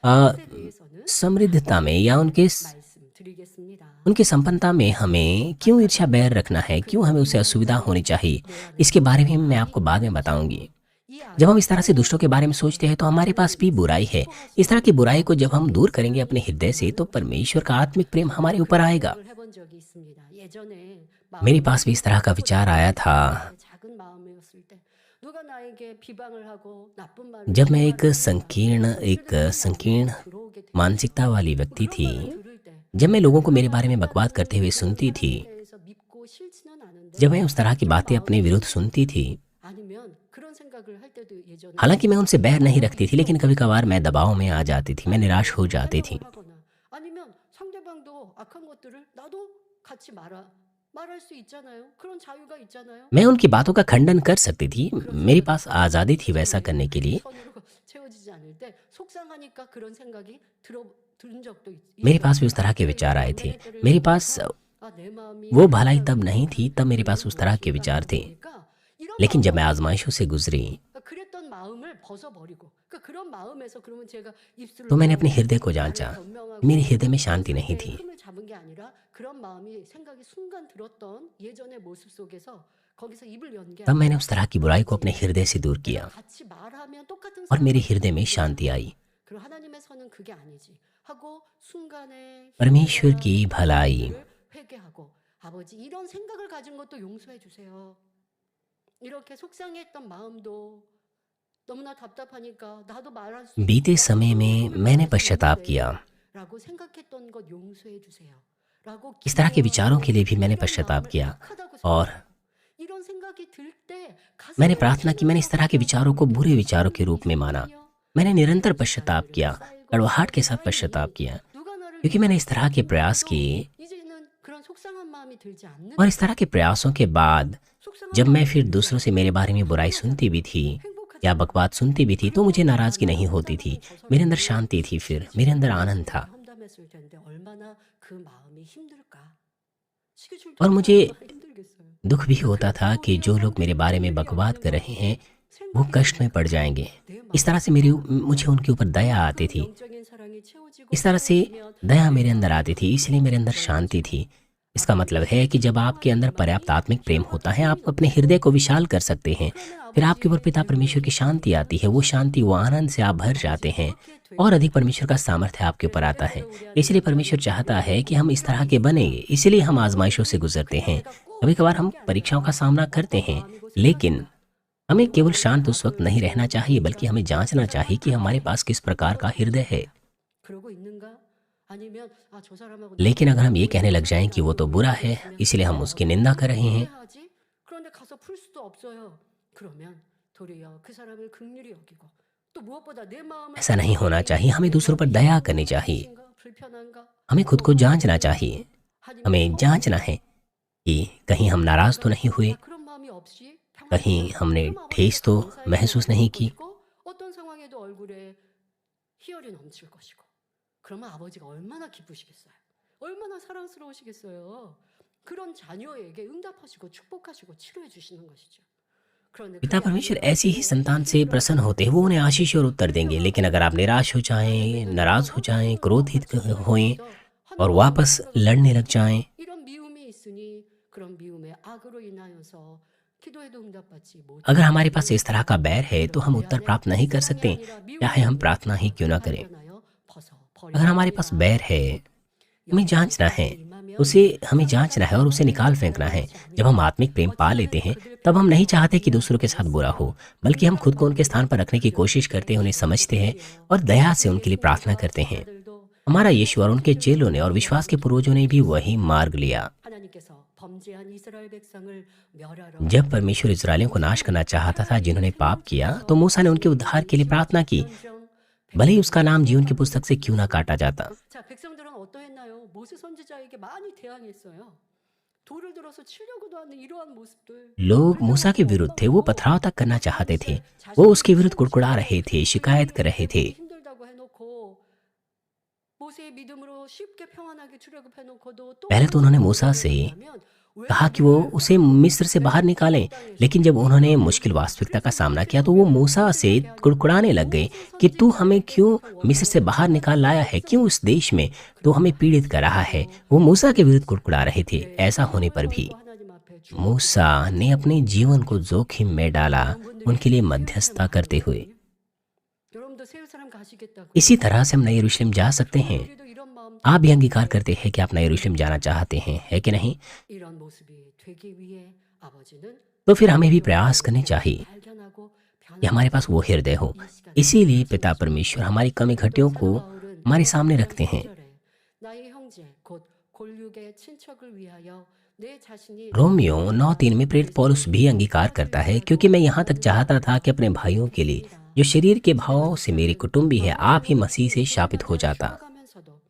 대해서는 समृद्धता में या 말씀드리겠습니다. उनकी संपन्नता में हमें क्यों ईर्ष्या बैर रखना है, क्यों हमें उसे असुविधा होनी चाहिए, इसके बारे में मैं आपको बाद में बताऊंगी। 이 जब हम इस तरह से दुष्टों के बारे में सोचते हैं तो हमारे पास भी बुराई है। इस तरह की बुराई को जब हम दूर करेंगे अपने हृदय से, तो परमेश्वर का आत्मिक प्रेम हमारे ऊपर आएगा। 악을 해본 적이 있습니다. 예전에 मेरे पास भी इस तरह का विचार आया था 작은 마음이었을 때 누가 나에게 비방을 하고 나쁜 말을 जब मैं एक संकीर्ण 들어오게 मानसिकता वाली व्यक्ति थी। 들을 때 जब मैं लोगों को मेरे बारे में बकवाद करते हुए सुनती थी, जब मैं उस तरह की बातें अपने विरुद्ध सुनती थी, हालांकि मैं उनसे बैर नहीं रखती थी, लेकिन कभी कभार मैं दबाव में आ जाती थी, मैं निराश हो जाती थी। 아니면 상대방도 악한 것들을 나도 같이 말할 수 있잖아요. 그런 자유가 있잖아요. मैं उनकी बातों का खंडन कर सकती थी, मेरे पास आज़ादी थी वैसा करने के लिए। 선으로 채워지지 않을 때 속상하니까 그런 생각이 들은 적도 मेरे पास भी उस तरह के विचार आए थे। मेरे पास 내 마음이 वो भलाई तब नहीं थी, तब मेरे पास उस तरह के विचार थे। 이런 लेकिन जब मैं 마음을 आजमाइशों से गुजरी, 그랬던 마음을 벗어버리고 그런 마음에서 그러면 제가 입술을 तो मैंने अपने हृदय को 나를 जांचा। 변명하고 मेरे हृदय में शांति नहीं 그렇게 थी। 흠을 잡은 게 아니라 그런 마음이 생각이 순간 들었던 예전의 모습 속에서 거기서 입을 연 게 तब मैंने 아니라 उस तरह की बुराई को अपने हृदय से दूर 내가 किया 같이 말하면 똑같은 और मेरे 상황이 हृदय में 생기지 शांति 않을까? आई। 그럼 하나님의 선은 그게 아니지 하고 순간에 परमेश्वर की भलाई, 를 회개하고 아버지 이런 생각을 가진 것도 용서해 주세요. 이렇게 속상했던 마음도 너무나 답답하니까 나도 말할 수 बीते 있을까? समय में मैंने पश्चाताप किया। 라고 생각했던 것 용서해 주세요. 라고 इस तरह के विचारों के लिए भी मैंने 이런 पश्चाताप 마음을 किया 악하다고 और 생각해요. 이런 생각이 들 때 मैंने 가슴에 प्रार्थना की, मैंने इस तरह के विचारों को बुरे विचारों के रूप में माना। मैंने निरंतर पश्चाताप किया, कड़वाहट के साथ पश्चाताप किया, क्योंकि मैंने इस तरह के प्रयास किए 이제는 그런 속상한 마음이 들지 않는 और इस तरह के प्रयासों के बाद जब मैं फिर दूसरों से मेरे बारे में बुराई सुनती भी थी या बकवाद सुनती भी थी, तो मुझे नाराजगी नहीं होती थी। मेरे अंदर शांति थी, फिर मेरे अंदर आनंद था। 험담했을 텐데 얼마나 그 마음이 힘들까? 시기줄 और मुझे 얼마나 힘들겠어요. दुख भी होता था कि जो लोग मेरे बारे में बकवाद कर रहे हैं वो कष्ट में पड़ जाएंगे। इस तरह से मुझे उनके ऊपर दया आती थी, 영적인 사랑이 채워지고 इस तरह से दया मेरे अंदर आती थी, इसलिए मेरे अंदर शांति थी। इसका मतलब है कि जब आपके अंदर पर्याप्त आत्मिक प्रेम होता है, आप अपने हृदय को विशाल कर सकते हैं। फिर आपके ऊपर पिता परमेश्वर की शांति आती है, वो शांति, वो आनंद से आप भर जाते हैं और अधिक परमेश्वर का सामर्थ्य आपके ऊपर आता है। इसलिए परमेश्वर चाहता है कि हम इस तरह के बनेंगे, इसलिए हम आजमाइशों से गुजरते हैं। कभी कभार हम परीक्षाओं का सामना करते हैं, लेकिन हमें केवल शांत उस वक्त नहीं रहना चाहिए, बल्कि हमें जांचना चाहिए कि हमारे पास किस प्रकार का हृदय है। 그러고 있는가? 아니면 저 사람하고 लेकिन अगर हम ये कहने लग जाएं कि वो तो बुरा है, इसलिए हम उसकी निंदा कर रहे हैं, 하지? 그런데 가서 풀 수도 없어요. 그러면 도리어 그 사람을 긍휼히 여기고 또 무엇보다 내 마음을 ऐसा नहीं होना चाहिए। हमें दूसरों पर दया करनी चाहिए, 불편한가? हमें खुद को जांचना चाहिए। हमें जांचना है कि कहीं हम नाराज तो नहीं हुए, 그런 마음이 없이 कहीं हमने ठेस तो महसूस नहीं की। 어떤 상황에도 얼굴에 희열이 넘칠 것이고 그러면 아버지가 얼마나 기쁘시겠어요. 얼마나 사랑스러우시겠어요. 그런 자녀에게 응답하시고 축복하시고 치료해 주시는 것이죠. 그런데 पिता परमेश्वर ऐसी ही संतान से प्रसन्न होते हैं, वो उन्हें आशीष और उत्तर देंगे। लेकिन अगर आप निराश हो जाएं, नाराज हो जाएं, क्रोधित होएं और वापस लड़ने लग जाएं, 이런 미움이 있으니 그런 미움의 악으로 인하여서 기도에도 응답받지 못. अगर हमारे पास इस तरह का बैर है तो हम उत्तर प्राप्त नहीं कर सकते, चाहे हम प्रार्थना ही क्यों ना करें। अगर हमारे पास बैर है, हमें जांचना है, हमें जांचना है और उसे निकाल फेंकना है। जब हम आत्मिक प्रेम पा लेते हैं, तब हम नहीं चाहते कि दूसरों के साथ बुरा हो, बल्कि हम खुद को उनके स्थान पर रखने की कोशिश करते हैं, उन्हें समझते हैं और दया से उनके लिए प्रार्थना करते हैं। हमारा यीशु और उनके चेलों ने और विश्वास के पूर्वजों ने भी वही मार्ग लिया। जब परमेश्वर इस्राएलियों को नाश करना चाहता था जिन्होंने पाप किया, तो मूसा ने उनके उद्धार के लिए प्रार्थना की, भले ही उसका नाम जीवन की पुस्तक से क्यों ना काटा जाता। 자, 백성들은 어떠했나요? 모세 선지자에게 많이 대항했어요. 돌을 들어서 치려고도 하는 이러한 모습들. लोग मूसा के विरुद्ध थे, वो पथराव तक करना चाहते थे, वो उसके विरुद्ध कुड़कुड़ा रहे थे, शिकायत कर रहे थे। 힘들다고 해놓고 모세의 믿음으로 쉽게 평안하게 출애굽해놓고도 또 पहले तो उन्होंने मूसा से कहा कि वो उसे मिस्र से बाहर निकालें, लेकिन जब उन्होंने मुश्किल वास्तविकता का सामना किया तो वो मूसा से कुड़कुड़ाने लग गए कि तू हमें क्यों मिस्र से बाहर निकाल लाया है, क्यों उस देश में तो हमें पीड़ित कर रहा है। वो मूसा के विरुद्ध कुड़कुड़ा रहे थे। ऐसा होने पर भी मूसा ने अपने जीवन को जोखिम में डाला, उनके लिए मध्यस्थता करते हुए। 여러분도 새 예루살렘 가시겠다고. इसी तरह से हम नए यरूशलेम जा सकते हैं। 우리도 이런 마음, आप भी अंगीकार करते हैं कि आप नए यरूशलेम जाना चाहते हैं, है कि नहीं? 이런 모습이 되기 위해 아버지는 तो फिर हमें भी प्रयास करने चाहिए 발견하고 कि हमारे पास वो हृदय हो। इसीलिए पिता परमेश्वर हमारी कमी घटियों को हमारे सामने रखते हैं। 나의 형제 곧 골육의 친척을 위하여 내 자신이 रोमियो 9:3 में प्रेरित पौलुस भी अंगीकार करता है, क्योंकि मैं यहाँ तक चाहता था कि अपने भाइयों के लिए जो शरीर के भावों से मेरे कुटुंबी है आप ही मसीह से शापित हो जाता।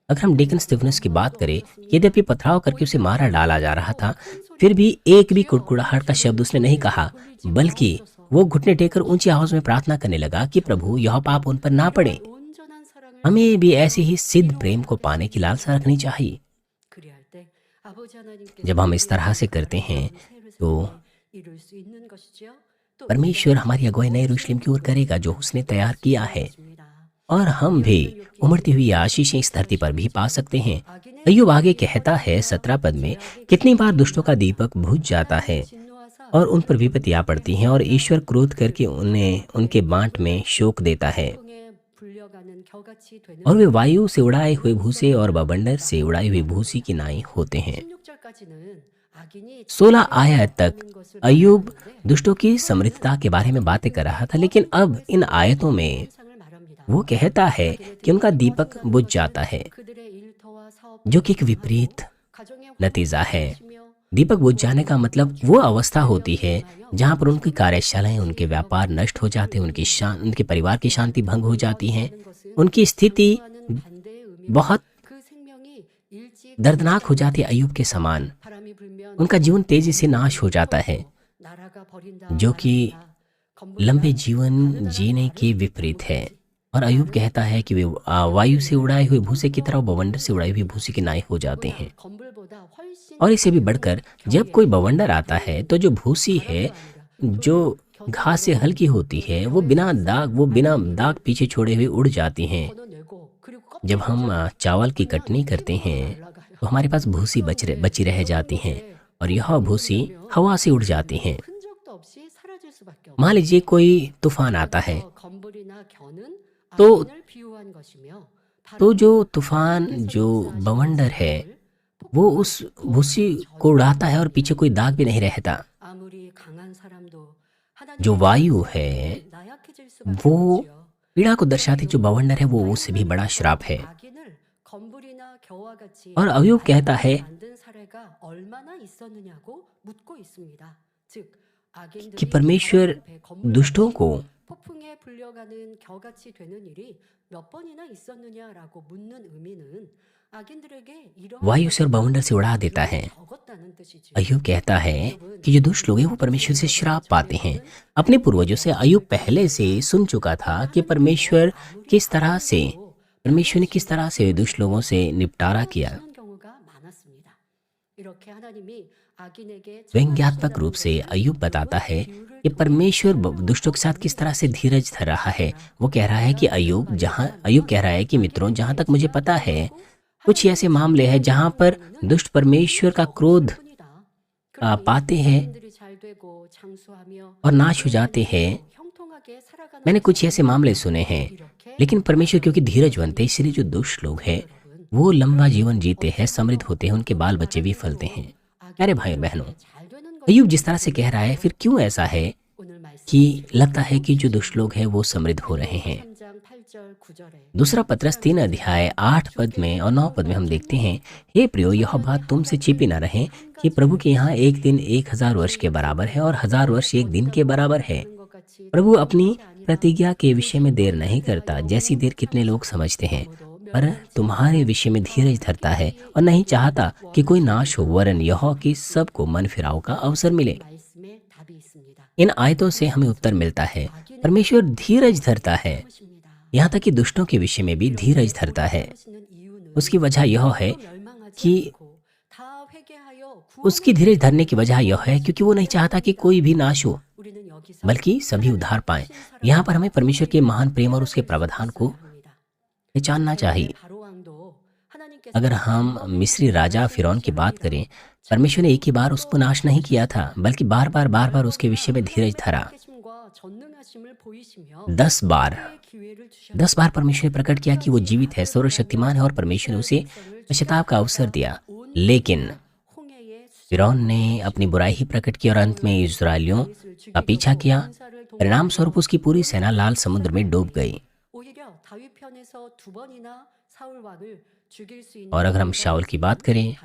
अगर हम डेकन स्टीफनस की बात करें, यद्यपि पथराव करके उसे मारा डाला जा रहा था, फिर भी एक भी कुड़कुड़ाहट का शब्द उसने नहीं कहा, बल्कि वो घुटने टेकर ऊंची आवाज में प्रार्थना करने लगा कि प्रभु यह पाप उन पर ना पड़े। हमें भी ऐसे ही सिद्ध प्रेम को पाने की लालसा रखनी चाहिए। जब हम इस तरह से करते हैं तो परमेश्वर हमारी अगुवाई नए यरूशलेम की ओर करेगा जो उसने तैयार किया है, और हम भी उमड़ती हुई आशीषें इस धरती पर भी पा सकते हैं। अय्यूब आगे कहता है 17 पद में, कितनी बार दुष्टों का दीपक बुझ जाता है और उन पर विपत्तियां पड़ती हैं, और ईश्वर क्रोध करके उन्हें उनके बांट में शोक देता है, और वे वायु से उड़ाए हुए भूसे और बवंडर से उड़ाई हुई भूसी की नाई होते हैं। 16 आयत तक अय्यूब दुष्टों की समृद्धता के बारे में बातें कर रहा था, लेकिन अब इन आयतों में वो कहता है कि उनका दीपक बुझ जाता है, जो कि एक विपरीत नतीजा है। दीपक बुझ जाने का मतलब वो अवस्था होती है जहां पर उनकी कार्यशालाएं, उनके व्यापार नष्ट हो जाते हैं, उनके परिवार की शांति भंग हो जाती है, उनकी स्थिति बहुत दर्दनाक हो जाती है। अय्यूब के समान उनका जीवन तेजी से नाश हो जाता है, जो कि लंबे जीवन जीने के विपरीत है। और अय्यूब कहता है कि वे वायु से उड़ाए हुए भूसे की तरह, बवंडर से उड़ाई हुई भूसी की नाई हो जाते हैं। और इसे भी बढ़कर जब कोई बवंडर आता है तो जो भूसी है, जो घास से हल्की होती है, वो बिना दाग पीछे छोड़े हुए उड़ जाती हैं। जब हम चावल की कटनी करते हैं तो हमारे पास भूसी बची रह जाती हैं, और यह भूसी हवा से उड़ जाती हैं। मान लीजिए कोई तूफान आता है, तो जो तूफान, जो बवंडर है, वो उस भूसी को उड़ाता है और पीछे कोई दाग भी नहीं रहता। जो वायु है वो पीड़ा को दर्शाती, जो बवंडर है वो उससे भी बड़ा श्राप है। और अय्यूब कहता है कि परमेश्वर दुष्टों को वायु से और बवंडर से उड़ा देता है। अय्यूब कहता है कि जो दुष्ट लोग हैं वो परमेश्वर से श्राप पाते हैं। अपने पूर्वजों से अय्यूब पहले से सुन चुका था कि परमेश्वर ने किस तरह से दुष्ट लोगों से निपटारा किया। व्यंग्यात्मक रूप से अय्यूब बताता है कि परमेश्वर दुष्टों के साथ किस तरह से धीरज धर रहा है। वो कह रहा है कि अय्यूब कह रहा है कि मित्रों, जहां तक मुझे पता है कुछ ऐसे मामले हैं जहां पर दुष्ट परमेश्वर का क्रोध पाते हैं और नाश हो जाते हैं। मैंने कुछ ऐसे मामले सुने हैं, लेकिन परमेश्वर क्योंकि धीरजवंत है, इसलिए जो दुष्ट लोग हैं वो लंबा जीवन जीते हैं, समृद्ध होते हैं, उनके बाल बच्चे भी फलते हैं। प्यारे भाई बहनों, अय्यूब जिस तरह से कह रहा है, फिर क्यों ऐसा है कि लगता है कि जो दुष्ट लोग हैं वो समृद्ध हो रहे हैं। दूसरा पत्रस 3 अध्याय 8 पद में और 9 पद में हम देखते हैं, हे प्रियो, यह बात तुमसे छिपी न रहे कि प्रभु के यहाँ एक दिन 1000 वर्ष के बराबर है और 1000 वर्ष एक दिन के बराबर है। प्रभु अपनी प्रतिज्ञा के विषय में देर नहीं करता, जैसी देर कितने लोग समझते हैं, पर तुम्हारे विषय में धीरज धरता है और नहीं चाहता कि कोई नाश हो, वरन यह कि सबको मन फिराव का अवसर मिले। इन आयतों से हमें उत्तर मिलता है, परमेश्वर धीरज धरता है, यहाँ तक कि दुष्टों के विषय में भी धीरज धरता है। उसकी वजह यह है कि उसकी धीरज धरने की वजह यह है क्योंकि वो नहीं चाहता कि कोई भी नाश हो, बल्कि सभी उद्धार पाएं। यहाँ पर हमें परमेश्वर के महान प्रेम और उसके प्रावधान को पहचानना चाहिए। अगर हम मिस्री राजा फिरौन की बात करें, परमेश्वर ने एक ही बार उसको नाश नहीं किया था, बल्कि बार बार उसके विषय में धीरज धरा। 10 बार परमेश्वर ने प्रकट किया कि वो जीवित है, सर्वशक्तिमान है, और परमेश्वर ने उसे पश्चाताप का अवसर दिया। लेकिन फिरौन ने अपनी बुराई ही प्रकट की और अंत में इस्राएलियों का पीछा किया। परिणाम स्वरूप उसकी पूरी सेना लाल समुद्र में डूब गई। और अगर हम शाऊल की बात करें,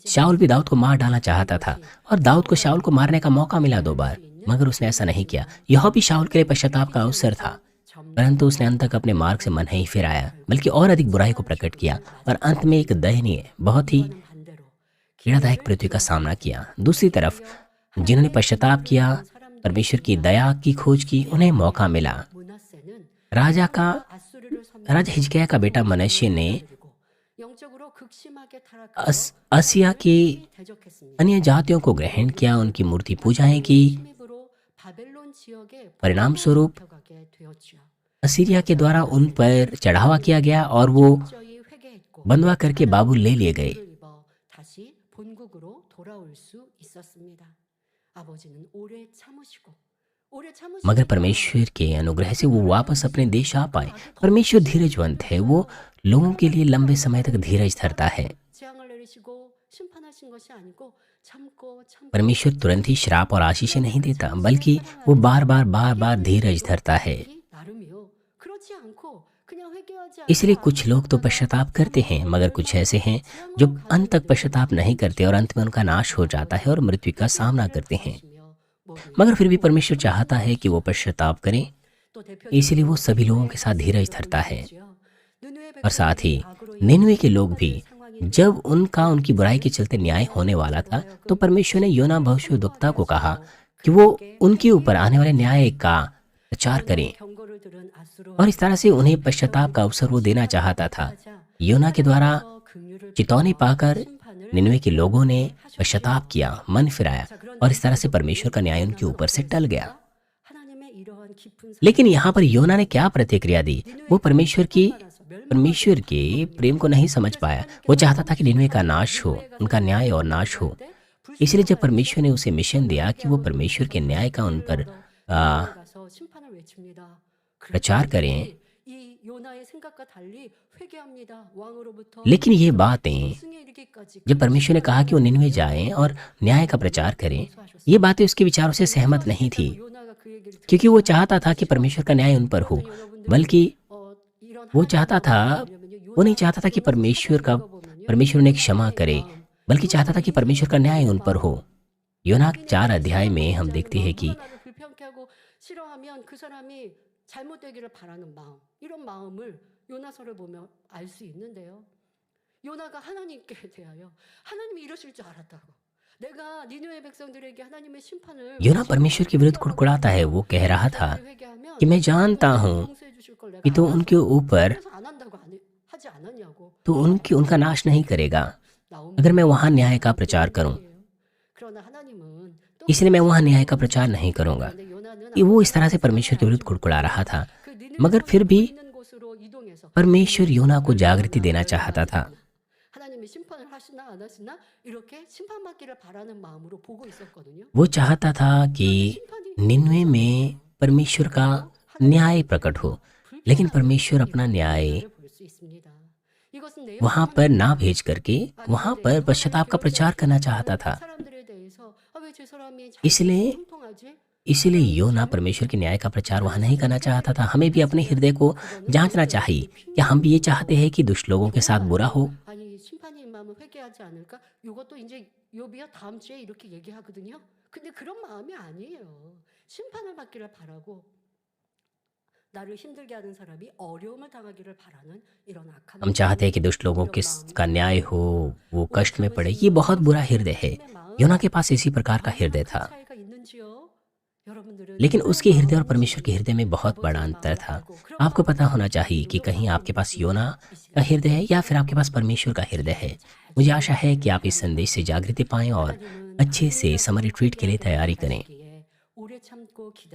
शाऊल भी दाऊद को मार डालना चाहता था और दाऊद को शाऊल को मारने का मौका मिला 2 बार, मगर उसने ऐसा नहीं किया। यह भी शाऊल के लिए पश्चाताप का अवसर था, परंतु उसने अंत तक अपने मार्ग से मन नहीं फिराया, बल्कि और अधिक बुराई को प्रकट किया और अंत में एक दयनीय, बहुत ही पीड़ादायक मृत्यु का सामना किया। दूसरी तरफ जिन्होंने पश्चाताप किया, परमेश्वर की दया की खोज की, उन्हें मौका मिला। राजा हिजकिय्याह का बेटा मनश्शे ने आसिया की अन्य जातियों को ग्रहण किया, उनकी मूर्ति पूजाएं की। परिणाम स्वरूप असीरिया के द्वारा उन पर चढ़ावा किया गया और वो बंधुआ करके बाबुल ले लिए गए। मगर परमेश्वर के अनुग्रह से वो वापस अपने देश आ पाए। परमेश्वर धीरजवंत है, वो लोगों के लिए लंबे समय तक धीरज धरता है। परमेश्वर तुरंत ही श्राप और आशीषें नहीं देता, बल्कि वो बार बार धीरज धरता है। इसलिए कुछ लोग तो पश्चाताप करते हैं, मगर कुछ ऐसे हैं जो अंत तक पश्चाताप नहीं करते और अंत में उनका नाश हो जाता है और मृत्यु का सामना करते हैं। मगर फिर भी परमेश्वर चाहता है कि वो पश्चाताप करें, इसलिए वो सभी लोगों के साथ धीरज धरता है। और साथ ही निनवे के लोग भी, जब उनकी बुराई के चलते न्याय होने वाला था, तो परमेश्वर ने योना भविष्यद्वक्ता को कहा कि वो उनके ऊपर आने वाले न्याय का प्रचार करें, और इस तरह से उन्हें पश्चाताप का अवसर वो देना चाहता था। योना के द्वारा चेतावनी पाकर निनवे के लोगों ने पश्चाताप किया, मन फिराया, और इस तरह से परमेश्वर का न्याय उनके ऊपर से टल गया। लेकिन यहाँ पर योना ने क्या प्रतिक्रिया दी? वो परमेश्वर के प्रेम को नहीं समझ पाया। वो चाहता था कि निनवे का नाश हो, उनका न्याय और नाश हो। इसलिए जब परमेश्वर ने उसे मिशन दिया कि वो परमेश्वर के न्याय का उन पर प्रचार करें, लेकिन ये बातें, जब परमेश्वर ने कहा कि वो निनवे जाएं और न्याय का प्रचार करें, ये बातें उसके विचारों से सहमत नहीं थी, क्योंकि वो चाहता था कि परमेश्वर का न्याय उन पर हो, बल्कि वो नहीं चाहता था कि परमेश्वर उन्हें क्षमा करे, बल्कि चाहता था कि परमेश्वर का न्याय उन पर हो। योना 4 अध्याय में हम देखते हैं कि 잘못되기를 바라는 마음, 이런 마음을 요나서를 보면 알 수 있는데요. 요나가 하나님께 대하여 하나님이 이러실 줄 알았다고. 내가 니느웨 백성들에게 하나님의 심판을 योना परमेश्वर के विरुद्ध कुड़कुड़ाता है। वो कह रहा था कि मैं जानता हूँ कि तो उनके ऊपर तो उनका नाश नहीं करेगा अगर मैं वहां न्याय का प्रचार करूं, इसलिए मैं वहां न्याय का प्रचार नहीं करूंगा। वो इस तरह से परमेश्वर के विरुद्ध कुड़कुड़ा रहा था, मगर फिर भी परमेश्वर योना को जागृति देना चाहता था। वो चाहता था कि निनवे में परमेश्वर का न्याय प्रकट हो, लेकिन परमेश्वर अपना न्याय वहां पर ना भेज करके वहां पर पश्चाताप का प्रचार करना चाहता था। इसलिए योना परमेश्वर के न्याय का प्रचार वहां नहीं करना चाहता था। हमें भी अपने हृदय को जांचना चाहिए कि हम भी ये चाहते हैं कि दुष्ट लोगों के साथ बुरा हो। हम चाहते हैं कि दुष्ट लोगों का न्याय हो, वो कष्ट में पड़े। ये बहुत बुरा हृदय है। योना के पास इसी प्रकार का हृदय था, लेकिन उसके हृदय और परमेश्वर के हृदय में बहुत बड़ा अंतर था। आपको पता होना चाहिए कि कहीं आपके पास योना का हृदय है या फिर आपके पास परमेश्वर का हृदय है। मुझे आशा है कि आप इस संदेश से जागृति पाएं और अच्छे से समर रिट्रीट के लिए तैयारी करें।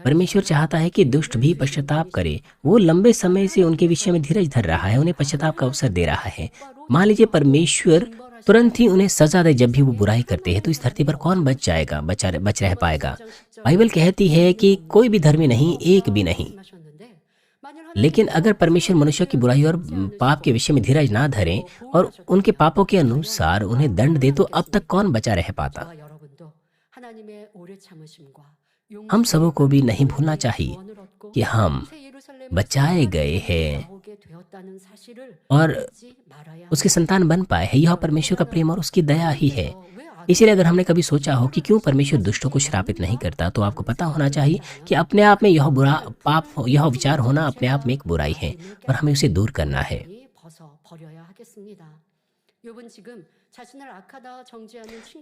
परमेश्वर चाहता है कि दुष्ट भी पश्चाताप करे। वो लंबे समय से उनके विषय में धीरज धर रहा है, उन्हें पश्चाताप का अवसर दे रहा है। मान लीजिए परमेश्वर तुरंत ही उन्हें सजा दे जब भी वो बुराई करते हैं, तो इस धरती पर कौन बच रह पाएगा? बाइबल कहती है कि कोई भी धर्मी नहीं, एक भी नहीं। लेकिन अगर परमेश्वर मनुष्य की बुराई और पाप के विषय में धीरज ना धरे और उनके पापों के अनुसार उन्हें दंड दे, तो अब तक कौन बचा रह पाता? हम सबों को भी नहीं भूलना चाहिए कि हम बचाए गए हैं और उसकी संतान बन पाए हैं। यह परमेश्वर का प्रेम और उसकी दया ही है। इसीलिए अगर हमने कभी सोचा हो कि क्यों परमेश्वर दुष्टों को श्रापित नहीं करता, तो आपको पता होना चाहिए कि अपने आप में यह बुरा पाप, यह विचार होना अपने आप में एक बुराई है और हमें उसे दूर करना है।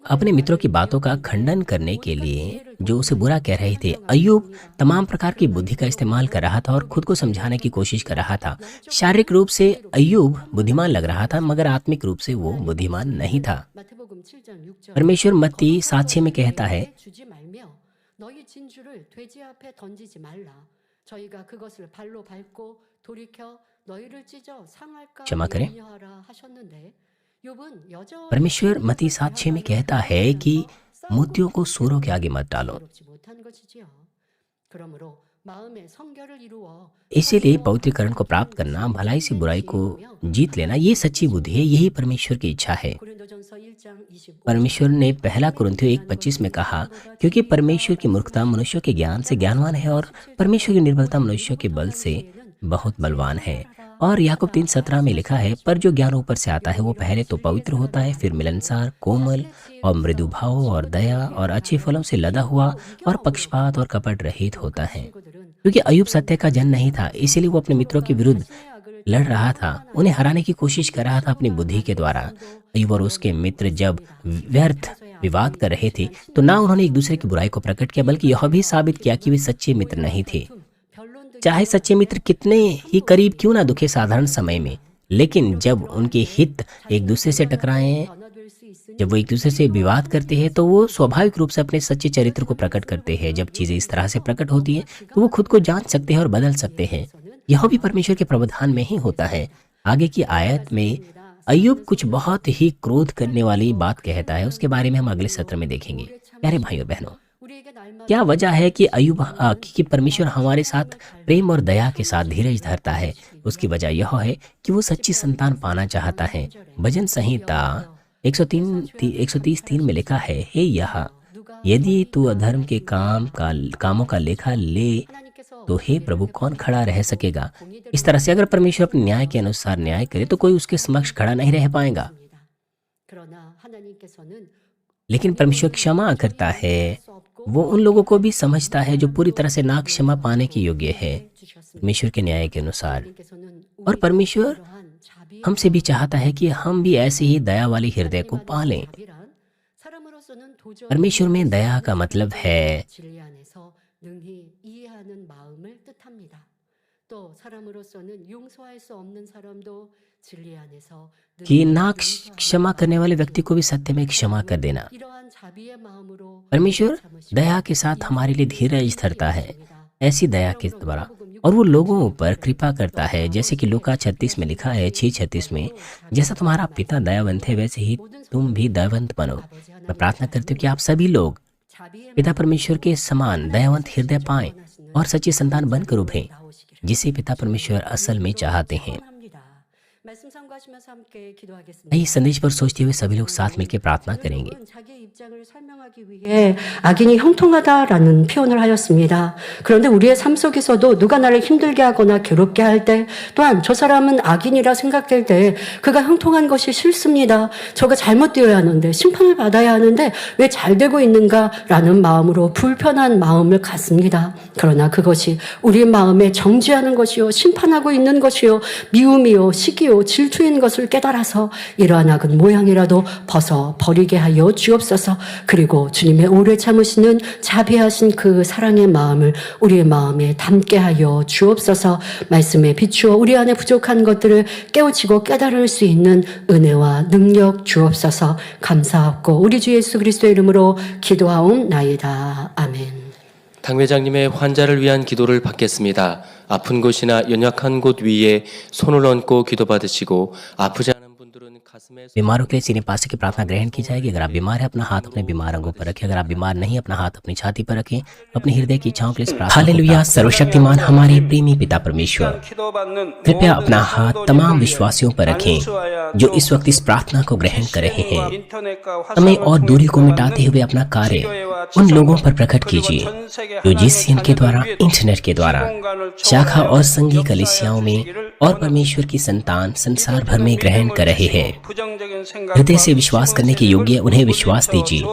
अपने मित्रों की बातों का खंडन करने के लिए जो उसे बुरा कह रहे थे, अय्यूब तमाम प्रकार की बुद्धि का इस्तेमाल कर रहा था और खुद को समझाने की कोशिश कर रहा था। शारीरिक रूप से अय्यूब बुद्धिमान लग रहा था, मगर आत्मिक रूप से वो बुद्धिमान नहीं था। परमेश्वर मत्ती 7:6 में कहता है, क्षमा करें, परमेश्वर मत्ती 7:6 में कहता है कि मोतियों को सूरों के आगे मत डालो। इसीलिए पवित्रीकरण को प्राप्त करना, भलाई से बुराई को जीत लेना, ये सच्ची बुद्धि है। यही परमेश्वर की इच्छा है। परमेश्वर ने पहला कुरिन्थियों 1:25 में कहा, क्योंकि परमेश्वर की मूर्खता मनुष्यों के ज्ञान से ज्ञानवान है और परमेश्वर की निर्बलता मनुष्यों के बल से बहुत बलवान है। और याकूब 3:17 में लिखा है, पर जो ज्ञान ऊपर से आता है वो पहले तो पवित्र होता है, फिर मिलनसार, कोमल और मृदु भाव और दया और अच्छे फलों से लदा हुआ और पक्षपात और कपट रहित होता है। क्योंकि अय्यूब सत्य का जन नहीं था, इसीलिए वो अपने मित्रों के विरुद्ध लड़ रहा था, उन्हें हराने की कोशिश कर रहा था अपनी बुद्धि के द्वारा। अय्यूब और उसके मित्र जब व्यर्थ विवाद कर रहे थे तो ना उन्होंने एक दूसरे की बुराई को प्रकट किया, बल्कि यह भी साबित किया कि वे सच्चे मित्र नहीं थे। चाहे सच्चे मित्र कितने ही करीब क्यों ना दुखे साधारण समय में, लेकिन जब उनके हित एक दूसरे से टकराएं, जब वो एक दूसरे से विवाद करते हैं, तो वो स्वाभाविक रूप से अपने सच्चे चरित्र को प्रकट करते हैं। जब चीजें इस तरह से प्रकट होती हैं तो वो खुद को जांच सकते हैं और बदल सकते हैं। यह भी परमेश्वर के प्रावधान में ही होता है। आगे की आयत में अय्यूब कुछ बहुत ही क्रोध करने वाली बात कहता है, उसके बारे में हम अगले सत्र में देखेंगे। प्यारे भाइयों बहनों, क्या वजह है कि अय्यूब कि परमेश्वर हमारे साथ प्रेम और दया के साथ धीरज धरता है? उसकी वजह यह है कि वो सच्ची संतान पाना चाहता है। भजन संहिता 130:3 में लिखा है, हे यह, यदि तू अधर्म के कामों का लेखा ले तो हे प्रभु, कौन खड़ा रह सकेगा? इस तरह से अगर परमेश्वर अपने न्याय के अनुसार न्याय करे तो कोई उसके समक्ष खड़ा नहीं रह पाएगा। लेकिन परमेश्वर क्षमा करता है, वो उन लोगों को भी समझता है जो पूरी तरह से ना क्षमा पाने के योग्य है परमेश्वर के न्याय के अनुसार। और परमेश्वर हमसे भी चाहता है कि हम भी ऐसे ही दया वाली हृदय को पालें। परमेश्वर में दया का मतलब है कि ना क्षमा करने वाले व्यक्ति को भी सत्य में क्षमा कर देना। परमेश्वर दया के साथ हमारे लिए धीरज धरता है, ऐसी दया के द्वारा, और वो लोगों पर कृपा करता है। जैसे कि लूका 36 में लिखा है, 6:36 में, जैसा तुम्हारा पिता दयावंत है वैसे ही तुम भी दयावंत बनो। मैं प्रार्थना करती हूँ कि आप सभी लोग पिता परमेश्वर के समान दयावंत हृदय पाएं और सच्ची संतान बनकर उभरें, जिसे पिता परमेश्वर असल में चाहते हैं। इस संदेश पर सोचते हुए सभी लोग साथ मिलकर प्रार्थना करेंगे। 악인이 형통하다라는 표현을 하였습니다. 그런데 우리의 삶 속에서도 누가 나를 힘들게 하거나 괴롭게 할 때, 또한 저 사람은 악인이라 생각될 때 그가 형통한 것이 싫습니다. 저가 잘못되어야 하는데, 심판을 받아야 하는데 왜 잘 되고 있는가라는 마음으로 불편한 마음을 갖습니다. 그러나 그것이 우리 마음에 정죄하는 것이요, 심판하고 있는 것이요, 미움이요, 시기요, 질투인 것을 깨달아서 이러한 악은 모양이라도 벗어 버리게 하여 주옵소서. 그리고 주님의 오래 참으시는 자비하신 그 사랑의 마음을 우리의 마음에 담게 하여 주옵소서. 말씀에 비추어 우리 안에 부족한 것들을 깨우치고 깨달을 수 있는 은혜와 능력 주옵소서. 감사하고 우리 주 예수 그리스도의 이름으로 기도하옵나이다. 아멘. 당 회장님의 환자를 위한 기도를 받겠습니다. 아픈 곳이나 연약한 곳 위에 손을 얹고 기도받으시고 아프지 않은 분들은 가슴에 बीमारों के लिए सीने पास की प्रार्थना ग्रहण की जाएगी। अगर आप बीमार हैं, अपना हाथ अपने बीमार अंगों पर रखें। अगर आप बीमार नहीं, अपना हाथ अपनी छाती पर रखें। अपने हृदय की इच्छाओं के लिए प्रार्थना। हालेलुया। सर्वशक्तिमान हमारे प्रेमी पिता परमेश्वर, कृपया अपना हाथ तमाम विश्वासियों पर रखें जो इस वक्त इस प्रार्थना को ग्रहण कर रहे हैं। समय और दूरी को मिटाते हुए अपना कार्य उन लोगों पर प्रकट कीजिए जो जीसीएम के द्वारा, इंटरनेट के द्वारा, शाखा और संघीय कलीसियाओं में और परमेश्वर की संतान संसार भर में ग्रहण कर रहे हैं। हृदय से विश्वास करने के योग्य उन्हें विश्वास दीजिए।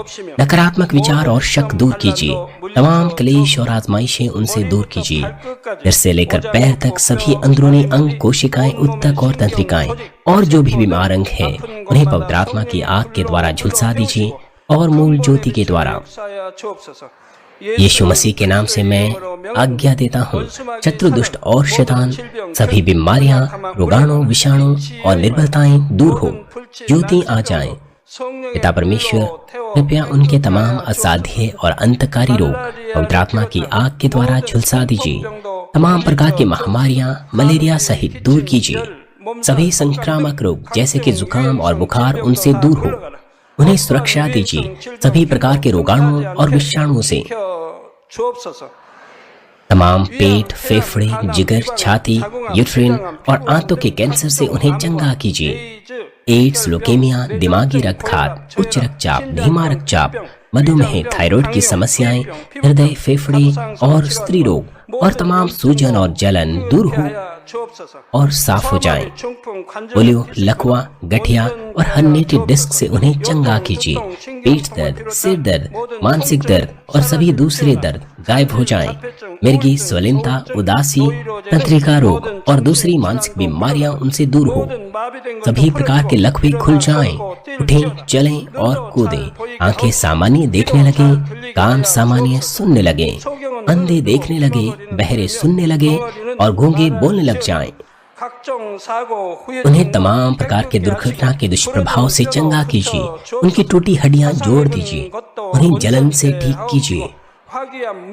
नकारात्मक विचार और शक दूर कीजिए। तमाम क्लेश और आजमाइशें उनसे दूर कीजिए। सिर से लेकर पैर तक सभी अंदरूनी अंग, कोशिकाएं, उत्तक और तंत्रिकाएं और जो भी बीमार अंग है उन्हें पवित्र आत्मा की आग के द्वारा झुलसा दीजिए और मूल ज्योति के द्वारा। यीशु मसीह के नाम से मैं आज्ञा देता हूँ, शत्रु, दुष्ट और शैतान, सभी बीमारियां, रोगाणु, विषाणु और निर्बलताएं दूर हो, ज्योति आ जाए। पिता परमेश्वर, कृपया उनके तमाम असाध्य और अंतकारी रोग पवित्र आत्मा की आग के द्वारा झुलसा दीजिए। तमाम प्रकार की महामारियां, मलेरिया सहित दूर कीजिए। सभी संक्रामक रोग जैसे कि जुकाम और बुखार उनसे दूर हो, उन्हें सुरक्षा दीजिए। सभी प्रकार के रोगाणु और विषाणुओं से, तमाम पेट, फेफड़े, जिगर, छाती, यूट्रिन और आंतों के कैंसर से उन्हें चंगा कीजिए। एड्स, लुकेमिया, दिमागी रक्तघात, उच्च रक्तचाप, धीमा रक्तचाप, मधुमेह, थायराइड की समस्याएं, हृदय, फेफड़े और स्त्री रोग और तमाम सूजन और जलन दूर हो और साफ हो जाएं। पोलियो, लकवा, गठिया और हर्निएटेड डिस्क से उन्हें चंगा कीजिए। पेट दर्द, सिर दर्द, मानसिक दर्द और सभी दूसरे दर्द गायब हो जाएं। मिर्गी, स्वलीनता, उदासी, तंत्रिका रोग और दूसरी मानसिक बीमारियां उनसे दूर हो। सभी प्रकार के लकवे खुल जाएं। उठें, चलें और कूदें। आंखें सामान्य देखने लगें, कान सामान्य सुनने लगें, अंधे देखने लगे, बहरे सुनने लगे और गूंगे बोलने लग जाएं। उन्हें तमाम प्रकार के दुर्घटना के दुष्प्रभाव से चंगा कीजिए। उनकी टूटी हड्डियां जोड़ दीजिए। उन्हें जलन से ठीक कीजिए।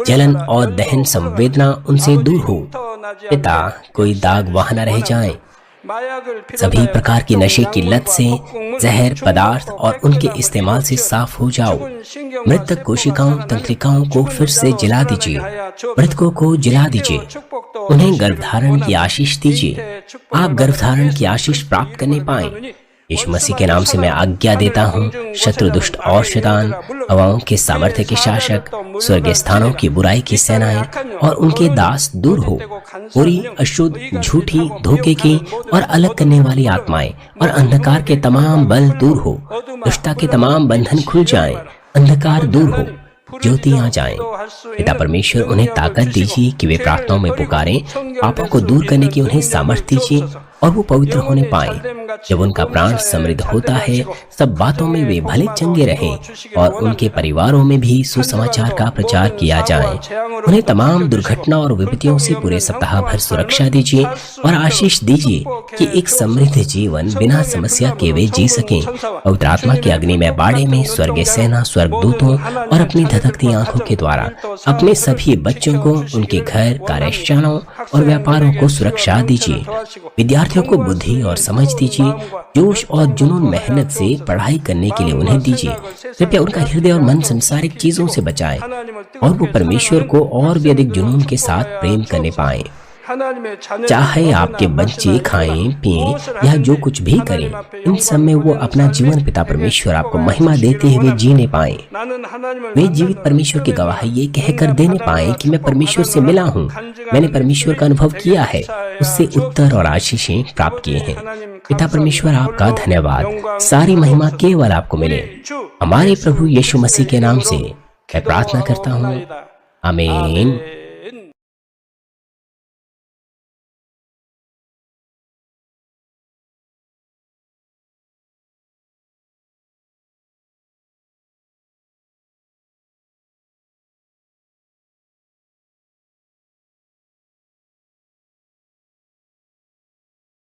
जलन और दहन संवेदना उनसे दूर हो। पिता, कोई दाग वहां न रह जाए। सभी प्रकार की नशे की लत से, जहर पदार्थ और उनके इस्तेमाल से साफ हो जाओ। मृतक कोशिकाओं, तंत्रिकाओं को फिर से जला दीजिए। मृतकों को जला दीजिए। उन्हें गर्भधारण की आशीष दीजिए। आप गर्भधारण की आशीष प्राप्त करने पाएं। यीशु मसीह के नाम से मैं आज्ञा देता हूँ, शत्रु, दुष्ट और शैतान, हवाओं के सामर्थ्य के शासक, स्वर्गीय स्थानों की बुराई की सेनाएं और उनके दास दूर हो। पूरी, अशुद्ध, झूठी, धोखे की और अलग करने वाली आत्माएं और अंधकार के तमाम बल दूर हो। दुष्टता के तमाम बंधन खुल जाएं। अंधकार दूर हो, ज्योति आ जाए। पिता परमेश्वर, उन्हें ताकत दीजिए कि वे प्रार्थनाओं में पुकारें। पापों को दूर करने की उन्हें सामर्थ्य दीजिए और वो पवित्र होने पाए। जब उनका प्राण समृद्ध होता है, सब बातों में वे भले चंगे रहें और उनके परिवारों में भी सुसमाचार का प्रचार किया जाए। उन्हें तमाम दुर्घटना और विपत्तियों से पूरे सप्ताह भर सुरक्षा दीजिए और आशीष दीजिए कि एक समृद्ध जीवन बिना समस्या के वे जी सकें। पवित्र आत्मा के अग्नि में बाड़े में स्वर्गीय सेना, स्वर्गदूतों और अपनी धधकती आंखों के द्वारा अपने सभी बच्चों को, उनके घर, कार्यशालाओं और व्यापारों को सुरक्षा दीजिए। विद्यार्थियों को बुद्धि और समझ दीजिए। जोश और जुनून, मेहनत से पढ़ाई करने के लिए उन्हें दीजिए। कृपया उनका हृदय और मन संसारिक चीजों से बचाएं और वो परमेश्वर को और भी अधिक जुनून के साथ प्रेम करने पाएं। चाहे आपके बच्चे खाएं, पिएं या जो कुछ भी करें, इन सब में वो अपना जीवन पिता परमेश्वर आपको महिमा देते हुए जीने पाएं। वे जीवित परमेश्वर की गवाही ये कहकर देने पाएं कि मैं परमेश्वर से मिला हूँ, मैंने परमेश्वर का अनुभव किया है, उससे उत्तर और आशीषें प्राप्त किए हैं। पिता परमेश्वर, आपका धन्यवाद। सारी महिमा केवल आपको मिले। हमारे प्रभु यीशु मसीह के नाम से मैं प्रार्थना करता हूँ, आमीन।